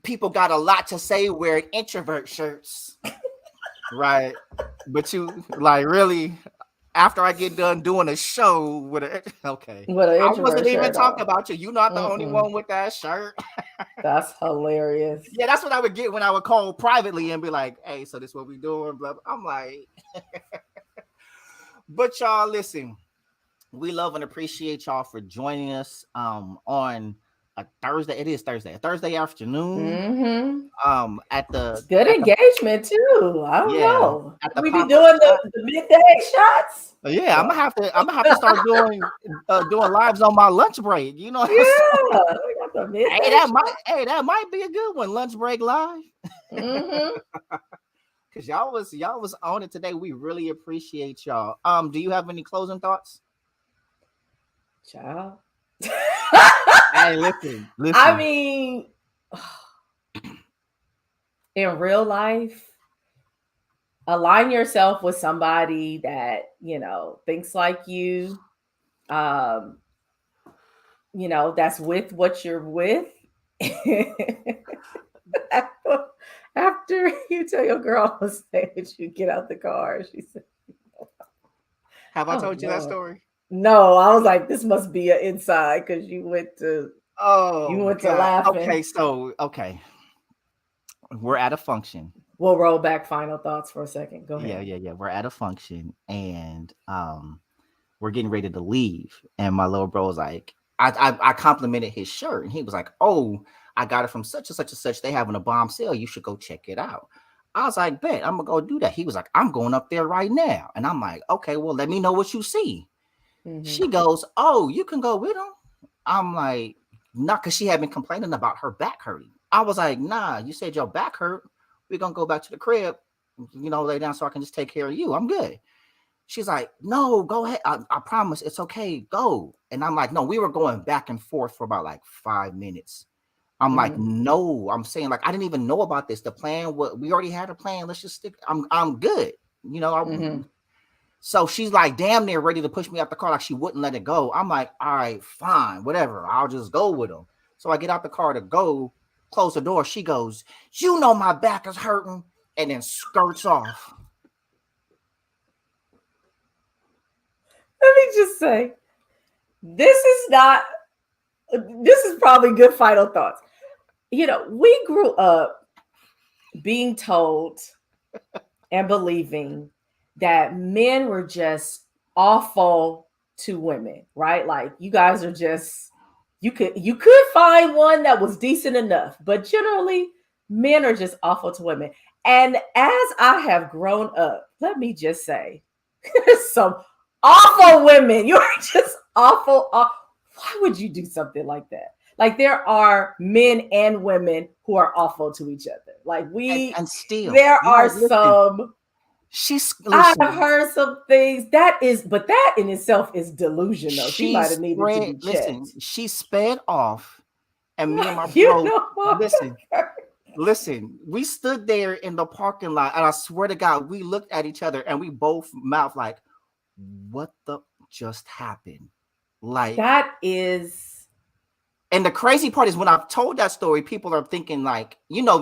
[SPEAKER 1] people got a lot to say wearing introvert shirts. Right. But you like really, after I get done doing a show with okay.
[SPEAKER 2] With an
[SPEAKER 1] I
[SPEAKER 2] introvert
[SPEAKER 1] wasn't even
[SPEAKER 2] shirt
[SPEAKER 1] talking
[SPEAKER 2] on.
[SPEAKER 1] about you. You're not the only
[SPEAKER 2] Mm-mm.
[SPEAKER 1] one with that shirt.
[SPEAKER 2] That's hilarious.
[SPEAKER 1] Yeah, that's what I would get when I would call privately and be like, hey, so this what we doing? Blah, blah. I'm like, but y'all listen, we love and appreciate y'all for joining us on a Thursday. It is Thursday, a Thursday afternoon.
[SPEAKER 2] Mm-hmm.
[SPEAKER 1] At the
[SPEAKER 2] Good engagement too. I don't know.
[SPEAKER 1] at the
[SPEAKER 2] We be
[SPEAKER 1] pop-up
[SPEAKER 2] doing
[SPEAKER 1] shop.
[SPEAKER 2] the midday shots.
[SPEAKER 1] Yeah, I'm gonna have to start doing lives on my lunch break. You know what I'm saying?
[SPEAKER 2] Yeah, we got the midday
[SPEAKER 1] That might be a good one. Lunch break live.
[SPEAKER 2] Mm-hmm.
[SPEAKER 1] Cause y'all was on it today. We really appreciate y'all. Do you have any closing thoughts?
[SPEAKER 2] Child.
[SPEAKER 1] Hey, listen.
[SPEAKER 2] I mean, in real life, align yourself with somebody that thinks like you, that's with what you're with. After you tell your girl on stage, you get out the car, she said,
[SPEAKER 1] have I
[SPEAKER 2] "Oh,
[SPEAKER 1] told you that
[SPEAKER 2] Lord."
[SPEAKER 1] story?
[SPEAKER 2] No, I was like, this must be an inside because you went to
[SPEAKER 1] God.
[SPEAKER 2] laughing.
[SPEAKER 1] Okay. We're at a function.
[SPEAKER 2] We'll roll back final thoughts for a second. Go ahead.
[SPEAKER 1] Yeah. We're at a function and we're getting ready to leave. And my little bro was like, I complimented his shirt, and he was like, "Oh, I got it from such and such and such. They having a bomb sale. You should go check it out." I was like, "Bet, I'm gonna go do that." He was like, "I'm going up there right now." And I'm like, "Okay, well, let me know what you see."
[SPEAKER 2] Mm-hmm.
[SPEAKER 1] She goes, "Oh, you can go with him." I'm like, "Not," because she had been complaining about her back hurting. I was like, "Nah, you said your back hurt. We're gonna go back to the crib, lay down so I can just take care of you. I'm good." She's like, "No, go ahead. I promise it's okay. Go." And I'm like, "No, we were going back and forth for about like 5 minutes." I'm like, "No," I'm saying, like, I didn't even know about this. The plan, we already had a plan. Let's just stick. I'm good. So she's like damn near ready to push me out the car. Like she wouldn't let it go. I'm like, all right, fine, whatever. I'll just go with him. So I get out the car to go, close the door. She goes, "My back is hurting," and then skirts off.
[SPEAKER 2] Let me just say, this is probably good final thoughts. We grew up being told and believing that men were just awful to women, right? Like you guys are just, you could find one that was decent enough, but generally men are just awful to women. And as I have grown up, let me just say, some awful women. You're just awful. Why would you do something like that? Like there are men and women who are awful to each other. Like
[SPEAKER 1] and still
[SPEAKER 2] there are some
[SPEAKER 1] Listen,
[SPEAKER 2] I've heard some things but that in itself is delusion though. She might have needed to be checked.
[SPEAKER 1] she sped off, and me and my
[SPEAKER 2] You
[SPEAKER 1] bro,
[SPEAKER 2] know what?
[SPEAKER 1] listen, we stood there in the parking lot, and I swear to God, we looked at each other and we both mouthed like, what the just happened? Like,
[SPEAKER 2] that is.
[SPEAKER 1] and the crazy part is when I've told that story, people are thinking like,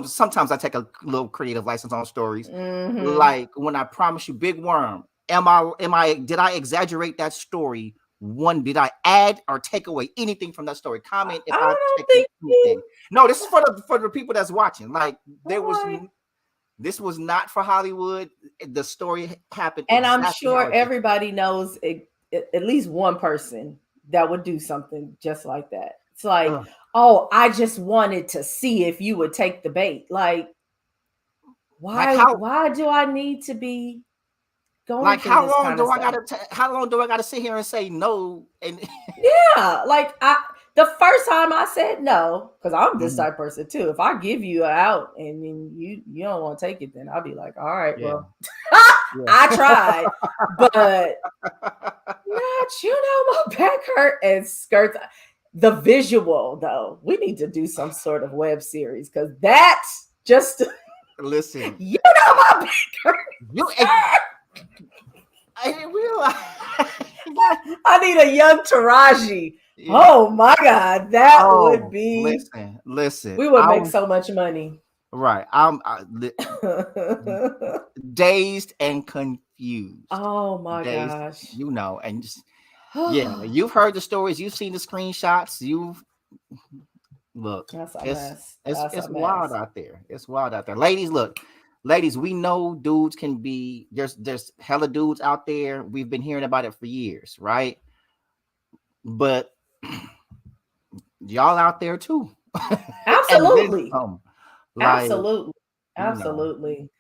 [SPEAKER 1] sometimes I take a little creative license on stories.
[SPEAKER 2] Mm-hmm.
[SPEAKER 1] Like when I promise you, Big Worm, did I exaggerate that story? Did I add or take away anything from that story? Comment if I
[SPEAKER 2] don't think
[SPEAKER 1] anything. No, this is for the people that's watching. Like this was not for Hollywood. The story happened.
[SPEAKER 2] And I'm sure everybody knows at least one person that would do something just like that. It's like, oh, I just wanted to see if you would take the bait. Like, why do I need to be going? Like,
[SPEAKER 1] how long do I gotta sit here and say no? And
[SPEAKER 2] yeah, like the first time I said no, because I'm this type of person too. If I give you out and then you don't want to take it, then I'll be like, all right, well, I tried, but not my back hurt and skirts. The visual, though, we need to do some sort of web series because that's just
[SPEAKER 1] listen.
[SPEAKER 2] My back hurt. I need a young Taraji. Yeah. Oh my God, that would be.
[SPEAKER 1] Listen.
[SPEAKER 2] We would make so much money.
[SPEAKER 1] Right. I'm dazed and confused.
[SPEAKER 2] Oh my gosh.
[SPEAKER 1] And just. Yeah, you've heard the stories, you've seen the screenshots, it's wild out there. It's wild out there. Ladies, we know dudes can be there's hella dudes out there. We've been hearing about it for years, right? But y'all out there too.
[SPEAKER 2] Absolutely. Absolutely.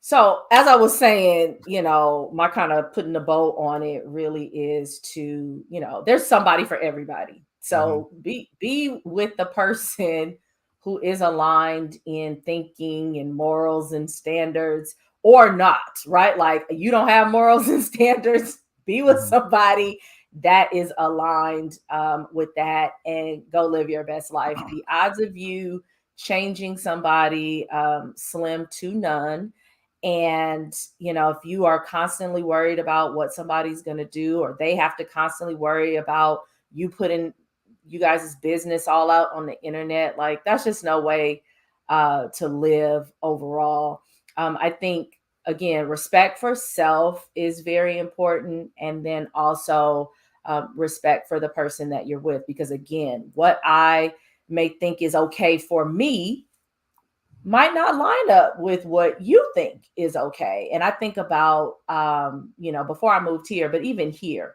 [SPEAKER 2] So as I was saying, my kind of putting the bow on it really is to, there's somebody for everybody. So be with the person who is aligned in thinking and morals and standards or not, right? Like you don't have morals and standards, be with somebody that is aligned with that and go live your best life. The odds of you changing somebody slim to none. And, if you are constantly worried about what somebody's going to do, or they have to constantly worry about you putting you guys' business all out on the internet, like that's just no way to live overall. I think, again, respect for self is very important. And then also respect for the person that you're with, because again, what I may think is okay for me might not line up with what you think is okay. And I think about, before I moved here, but even here,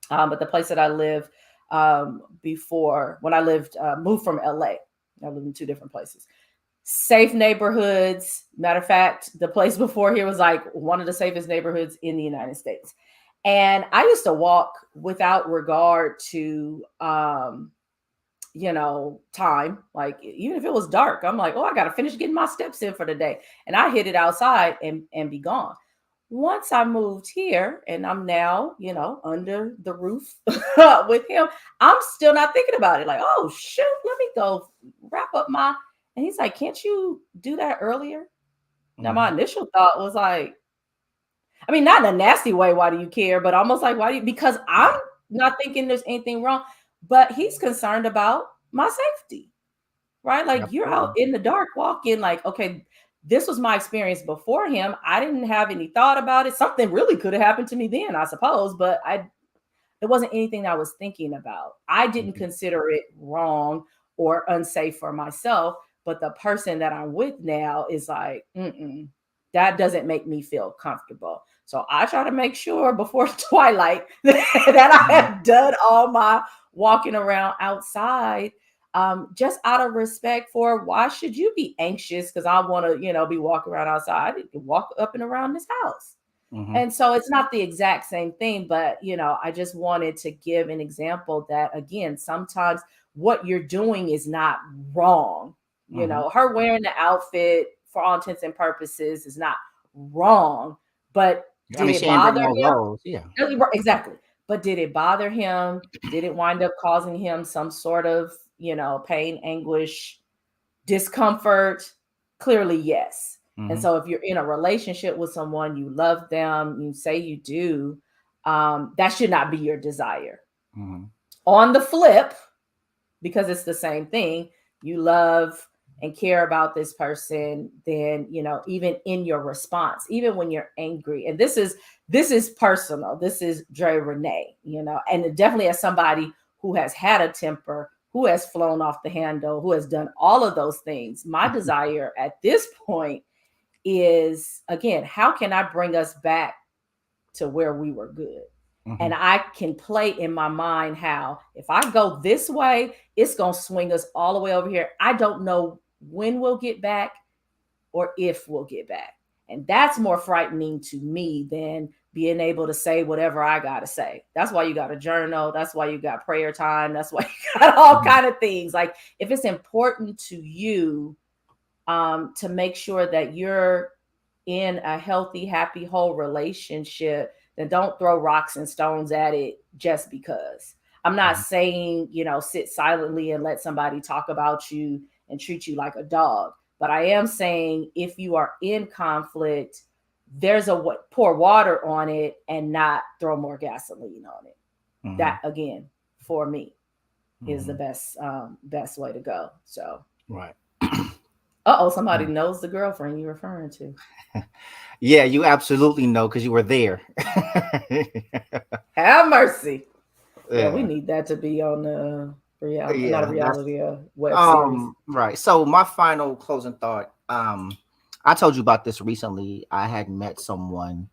[SPEAKER 2] but the place that I lived before, when I moved from LA, I lived in two different places. Safe neighborhoods. Matter of fact, the place before here was like one of the safest neighborhoods in the United States. And I used to walk without regard to, time, like even if it was dark, I'm like, oh, I got to finish getting my steps in for the day. And I hit it outside and be gone. Once I moved here and I'm now, under the roof with him, I'm still not thinking about it. Like, oh, shoot, let me go wrap up and he's like, can't you do that earlier? Now, my initial thought was like, I mean, not in a nasty way. Why do you care? But almost like, because I'm not thinking there's anything wrong. But he's concerned about my safety, right? Like you're out in the dark walking like, okay, this was my experience before him. I didn't have any thought about it. Something really could have happened to me then, I suppose, but it wasn't anything I was thinking about. I didn't consider it wrong or unsafe for myself, but the person that I'm with now is like, that doesn't make me feel comfortable. So I try to make sure before twilight that I have done all my walking around outside, just out of respect for why should you be anxious? Because I want to, be walking around outside. I can walk up and around this house. And so it's not the exact same thing, but, I just wanted to give an example that, again, sometimes what you're doing is not wrong. Her wearing the outfit for all intents and purposes is not wrong, But
[SPEAKER 1] I
[SPEAKER 2] did
[SPEAKER 1] mean,
[SPEAKER 2] it
[SPEAKER 1] she ain't bring
[SPEAKER 2] bother
[SPEAKER 1] no
[SPEAKER 2] him?
[SPEAKER 1] lows. Yeah.
[SPEAKER 2] Exactly. But did it bother him? Did it wind up causing him some sort of, pain, anguish, discomfort? Clearly, yes. And so if you're in a relationship with someone, you love them, you say you do, that should not be your desire. On the flip, because it's the same thing, you love and care about this person, then even in your response, even when you're angry, and this is personal, this is Dre Renee, and definitely as somebody who has had a temper, who has flown off the handle, who has done all of those things, my desire at this point is, again, how can I bring us back to where we were good? And I can play in my mind how if I go this way, it's going to swing us all the way over here. I don't know when we'll get back or if we'll get back. And that's more frightening to me than being able to say whatever I got to say. That's why you got a journal. That's why you got prayer time. That's why you got all kind of things. Like if it's important to you to make sure that you're in a healthy, happy, whole relationship, then don't throw rocks and stones at it just because. I'm not saying, sit silently and let somebody talk about you and treat you like a dog. But I am saying if you are in conflict, there's pour water on it and not throw more gasoline on it. That, again, for me, is the best way to go. So,
[SPEAKER 1] right.
[SPEAKER 2] Somebody knows the girlfriend you're referring to.
[SPEAKER 1] Yeah, you absolutely know because you were there.
[SPEAKER 2] Have mercy. Yeah, we need that to be on the reality, not a reality, web series.
[SPEAKER 1] Right. So my final closing thought. I told you about this recently. I had met someone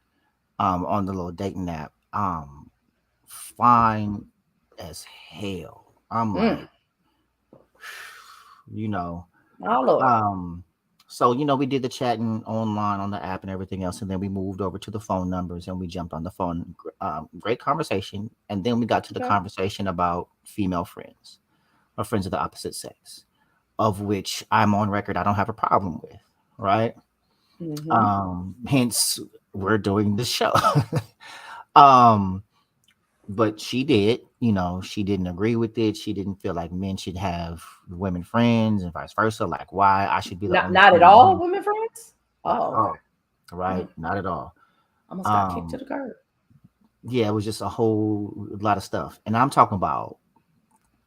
[SPEAKER 1] on the little dating app. Fine as hell. I'm like,
[SPEAKER 2] my Lord.
[SPEAKER 1] So, we did the chatting online on the app and everything else. And then we moved over to the phone numbers and we jumped on the phone. Great conversation. And then we got to the conversation about female friends or friends of the opposite sex, of which I'm on record I don't have a problem with. Right. Hence, we're doing this show. But she did, she didn't agree with it. She didn't feel like men should have women friends and vice versa. Like why I should be the only
[SPEAKER 2] not at all women friends. Okay.
[SPEAKER 1] Right. Not at all.
[SPEAKER 2] Almost got kicked to the curb.
[SPEAKER 1] Yeah, it was just a whole lot of stuff. And I'm talking about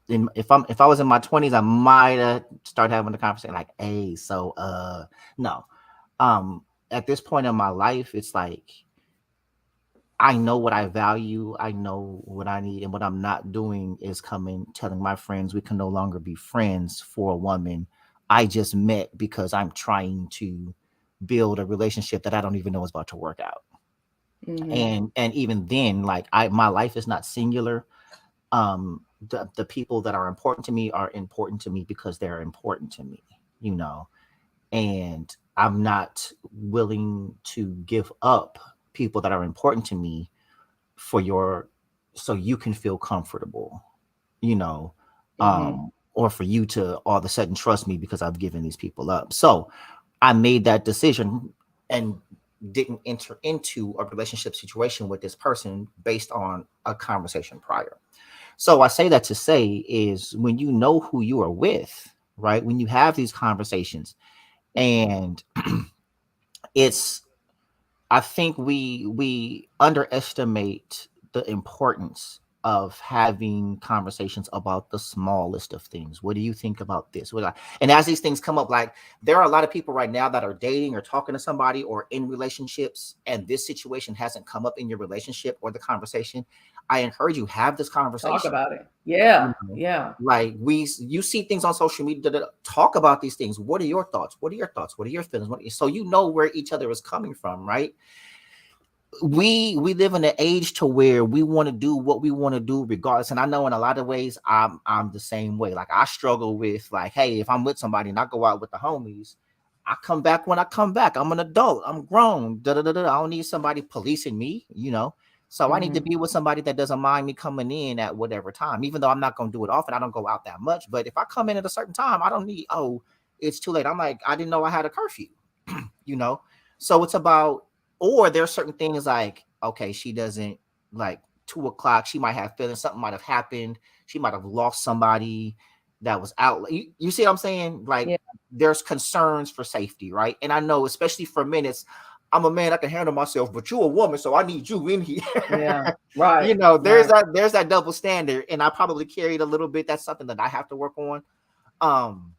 [SPEAKER 1] if I was in my 20s, I might have started having the conversation like, hey, so no. At this point in my life, it's like I know what I value. I know what I need. And what I'm not doing is telling my friends we can no longer be friends for a woman I just met because I'm trying to build a relationship that I don't even know is about to work out. And even then, like my life is not singular. The people that are important to me because they're important to me, and I'm not willing to give up people that are important to me so you can feel comfortable, or for you to all of a sudden trust me because I've given these people up. So I made that decision and didn't enter into a relationship situation with this person based on a conversation prior. So I say that to say is when you know who you are with, right? When you have these conversations and I think we underestimate the importance of having conversations about the smallest of things. What do you think about this? And as these things come up, like there are a lot of people right now that are dating or talking to somebody or in relationships, and this situation hasn't come up in your relationship or the conversation. I encourage you, have this conversation.
[SPEAKER 2] Talk about it. Yeah. Yeah.
[SPEAKER 1] Like you see things on social media, talk about these things. What are your thoughts? What are your thoughts? What are your feelings? So you know where each other is coming from, right? We live in an age to where we want to do what we want to do regardless. And I know in a lot of ways I'm the same way. Like I struggle with like, hey, if I'm with somebody and I go out with the homies, I come back when I come back. I'm an adult. I'm grown. I don't need somebody policing me, So I need to be with somebody that doesn't mind me coming in at whatever time, even though I'm not going to do it often. I don't go out that much. But if I come in at a certain time, I don't need, it's too late. I'm like, I didn't know I had a curfew, So it's about or there's certain things like, okay, she doesn't like 2 o'clock. She might have feelings. Something might have happened. She might have lost somebody that was out. You see what I'm saying? Like
[SPEAKER 2] Yeah.
[SPEAKER 1] there's concerns for safety, right? And I know, especially for men, I'm a man, I can handle myself, but you're a woman, so I need you in here.
[SPEAKER 2] Yeah, right.
[SPEAKER 1] You know, there's
[SPEAKER 2] right.
[SPEAKER 1] there's that double standard, and I probably carried a little bit. That's something that I have to work on. Um,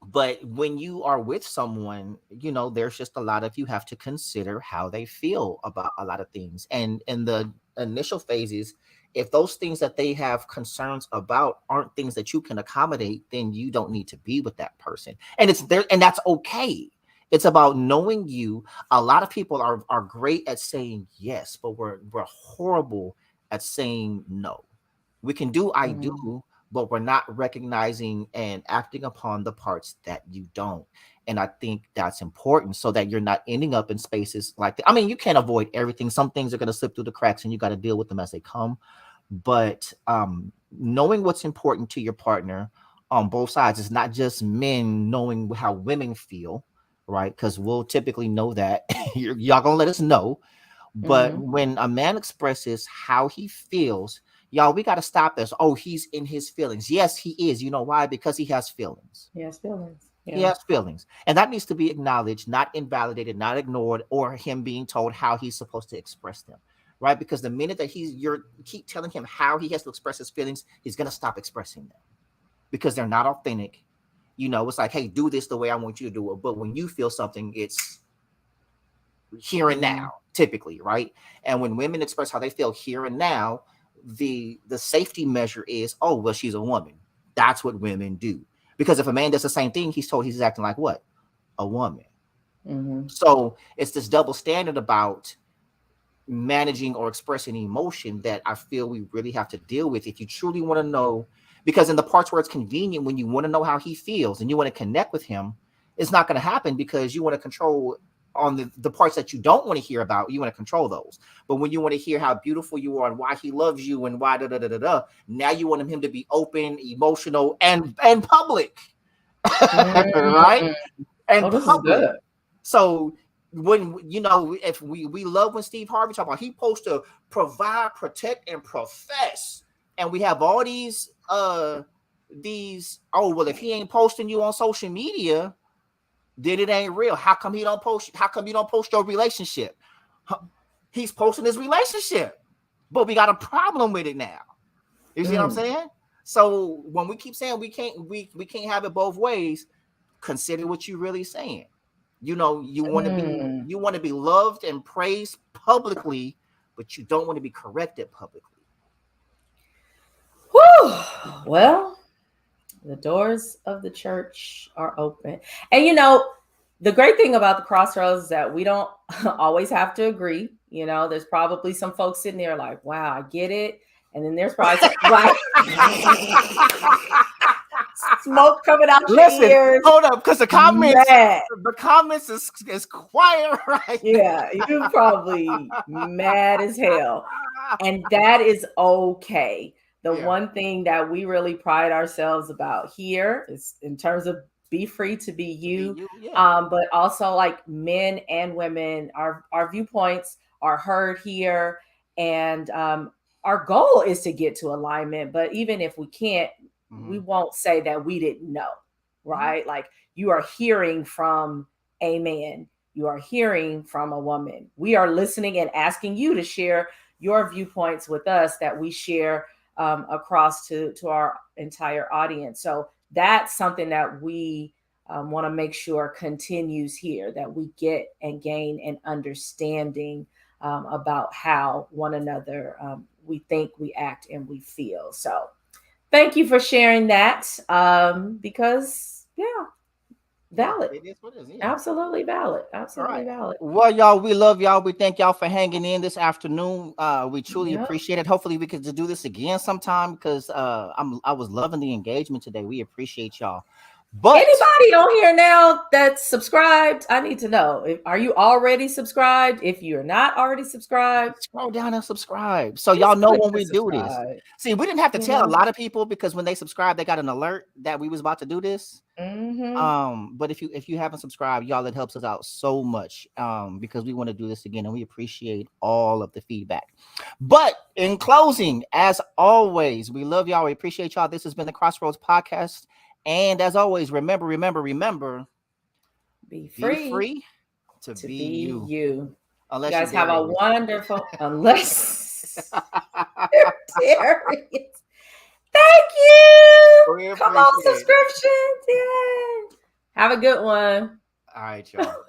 [SPEAKER 1] but when you are with someone, you know, there's just a lot of, you have to consider how they feel about a lot of things. And in the initial phases, if those things that they have concerns about aren't things that you can accommodate, then you don't need to be with that person. And it's there, and that's okay. It's about knowing you. A lot of people are great at saying yes, but we're horrible at saying no. We can do I
[SPEAKER 2] Mhm.
[SPEAKER 1] do, but we're not recognizing and acting upon the parts that you don't. And I think that's important, so that you're not ending up in spaces like that. I mean, you can't avoid everything. Some things are going to slip through the cracks, and you got to deal with them as they come. But knowing what's important to your partner on both sides is not just men knowing how women feel, right? Because we'll typically know that. Y'all gonna let us know. But
[SPEAKER 2] Mhm.
[SPEAKER 1] when a man expresses how he feels, y'all, we got to stop this. Oh, he's in his feelings. Yes, he is. You know why? Because he has feelings.
[SPEAKER 2] He has feelings.
[SPEAKER 1] He
[SPEAKER 2] Yeah.
[SPEAKER 1] has feelings. And that needs to be acknowledged, not invalidated, not ignored, or him being told how he's supposed to express them. Right? Because the minute that you're keep telling him how he has to express his feelings, he's gonna stop expressing them because they're not authentic. You know, it's like, hey, do this the way I want you to do it. But when you feel something, it's here and
[SPEAKER 2] Mhm.
[SPEAKER 1] now, typically, right? And when women express how they feel here and now, the safety measure is, oh, well, she's a woman. That's what women do. Because if a man does the same thing, he's told he's acting like what? A woman.
[SPEAKER 2] Mhm.
[SPEAKER 1] So it's this double standard about managing or expressing emotion that I feel we really have to deal with if you truly want to know. Because in the parts where it's convenient, when you want to know how he feels and you want to connect with him, it's not going to happen because you want to control on the parts that you don't want to hear about. You want to control those. But when you want to hear how beautiful you are and why he loves you and why da da da da da, now you want him to be open, emotional, and public, right?
[SPEAKER 2] Mhm.
[SPEAKER 1] And
[SPEAKER 2] Oh, this is
[SPEAKER 1] public.
[SPEAKER 2] good.
[SPEAKER 1] So when you know, if we love when Steve Harvey talk about, he supposed to provide, protect, and profess, and we have all these oh, well, if he ain't posting you on social media, then it ain't real. How come he don't post? How come you don't post your relationship? Huh, he's posting his relationship, but we got a problem with it now. You see what I'm
[SPEAKER 2] Mm.
[SPEAKER 1] saying? So when we keep saying we can't have it both ways, consider what you're really saying. You know,
[SPEAKER 2] Mm.
[SPEAKER 1] you want to be loved and praised publicly, but you don't want to be corrected publicly.
[SPEAKER 2] Whew. Well, the doors of the church are open. And you know, the great thing about the crossroads is that we don't always have to agree. You know, there's probably some folks sitting there like, wow, I get it. And then there's probably some like smoke coming out your
[SPEAKER 1] Listen,
[SPEAKER 2] ears.
[SPEAKER 1] hold up, because
[SPEAKER 2] Mad.
[SPEAKER 1] the comments is quiet right
[SPEAKER 2] Yeah, you probably mad as hell. And that is okay. The
[SPEAKER 1] Yeah.
[SPEAKER 2] one thing that we really pride ourselves about here is in terms of be free to be you,
[SPEAKER 1] Yeah.
[SPEAKER 2] but also like men and women, our viewpoints are heard here, and our goal is to get to alignment. But even if we can't, we
[SPEAKER 1] Mhm.
[SPEAKER 2] won't say that we didn't know, right? Like you are hearing from a man, you are hearing from a woman. We are listening and asking you to share your viewpoints with us that we share across to our entire audience. So that's something that we want to make sure continues here, that we get and gain an understanding about how one another we think, we act, and we feel. So thank you for sharing that because, yeah, valid.
[SPEAKER 1] It is what it is. Yeah.
[SPEAKER 2] Absolutely valid.
[SPEAKER 1] All
[SPEAKER 2] Absolutely
[SPEAKER 1] right.
[SPEAKER 2] valid.
[SPEAKER 1] Well, y'all, we love y'all. We thank y'all for hanging in this afternoon. We truly
[SPEAKER 2] Yep.
[SPEAKER 1] appreciate it. Hopefully, we could do this again sometime because I was loving the engagement today. We appreciate y'all. But
[SPEAKER 2] anybody on here now that's subscribed, I need to know. Are you already subscribed? If you're not already subscribed,
[SPEAKER 1] scroll down and subscribe so y'all know when we do this. See, we didn't have to tell a lot of people because when they subscribe, they got an alert that we was about to do this. But if you haven't subscribed, y'all, it helps us out so much because we want to do this again and we appreciate all of the feedback. But in closing, as always, we love y'all. We appreciate y'all. This has been the XrossroadZ Podcast. And as always, remember,
[SPEAKER 2] be free
[SPEAKER 1] to be you.
[SPEAKER 2] Unless you guys have a wonderful, unless Thank you. Come on, subscriptions. Yeah. Have a good one.
[SPEAKER 1] All right, y'all.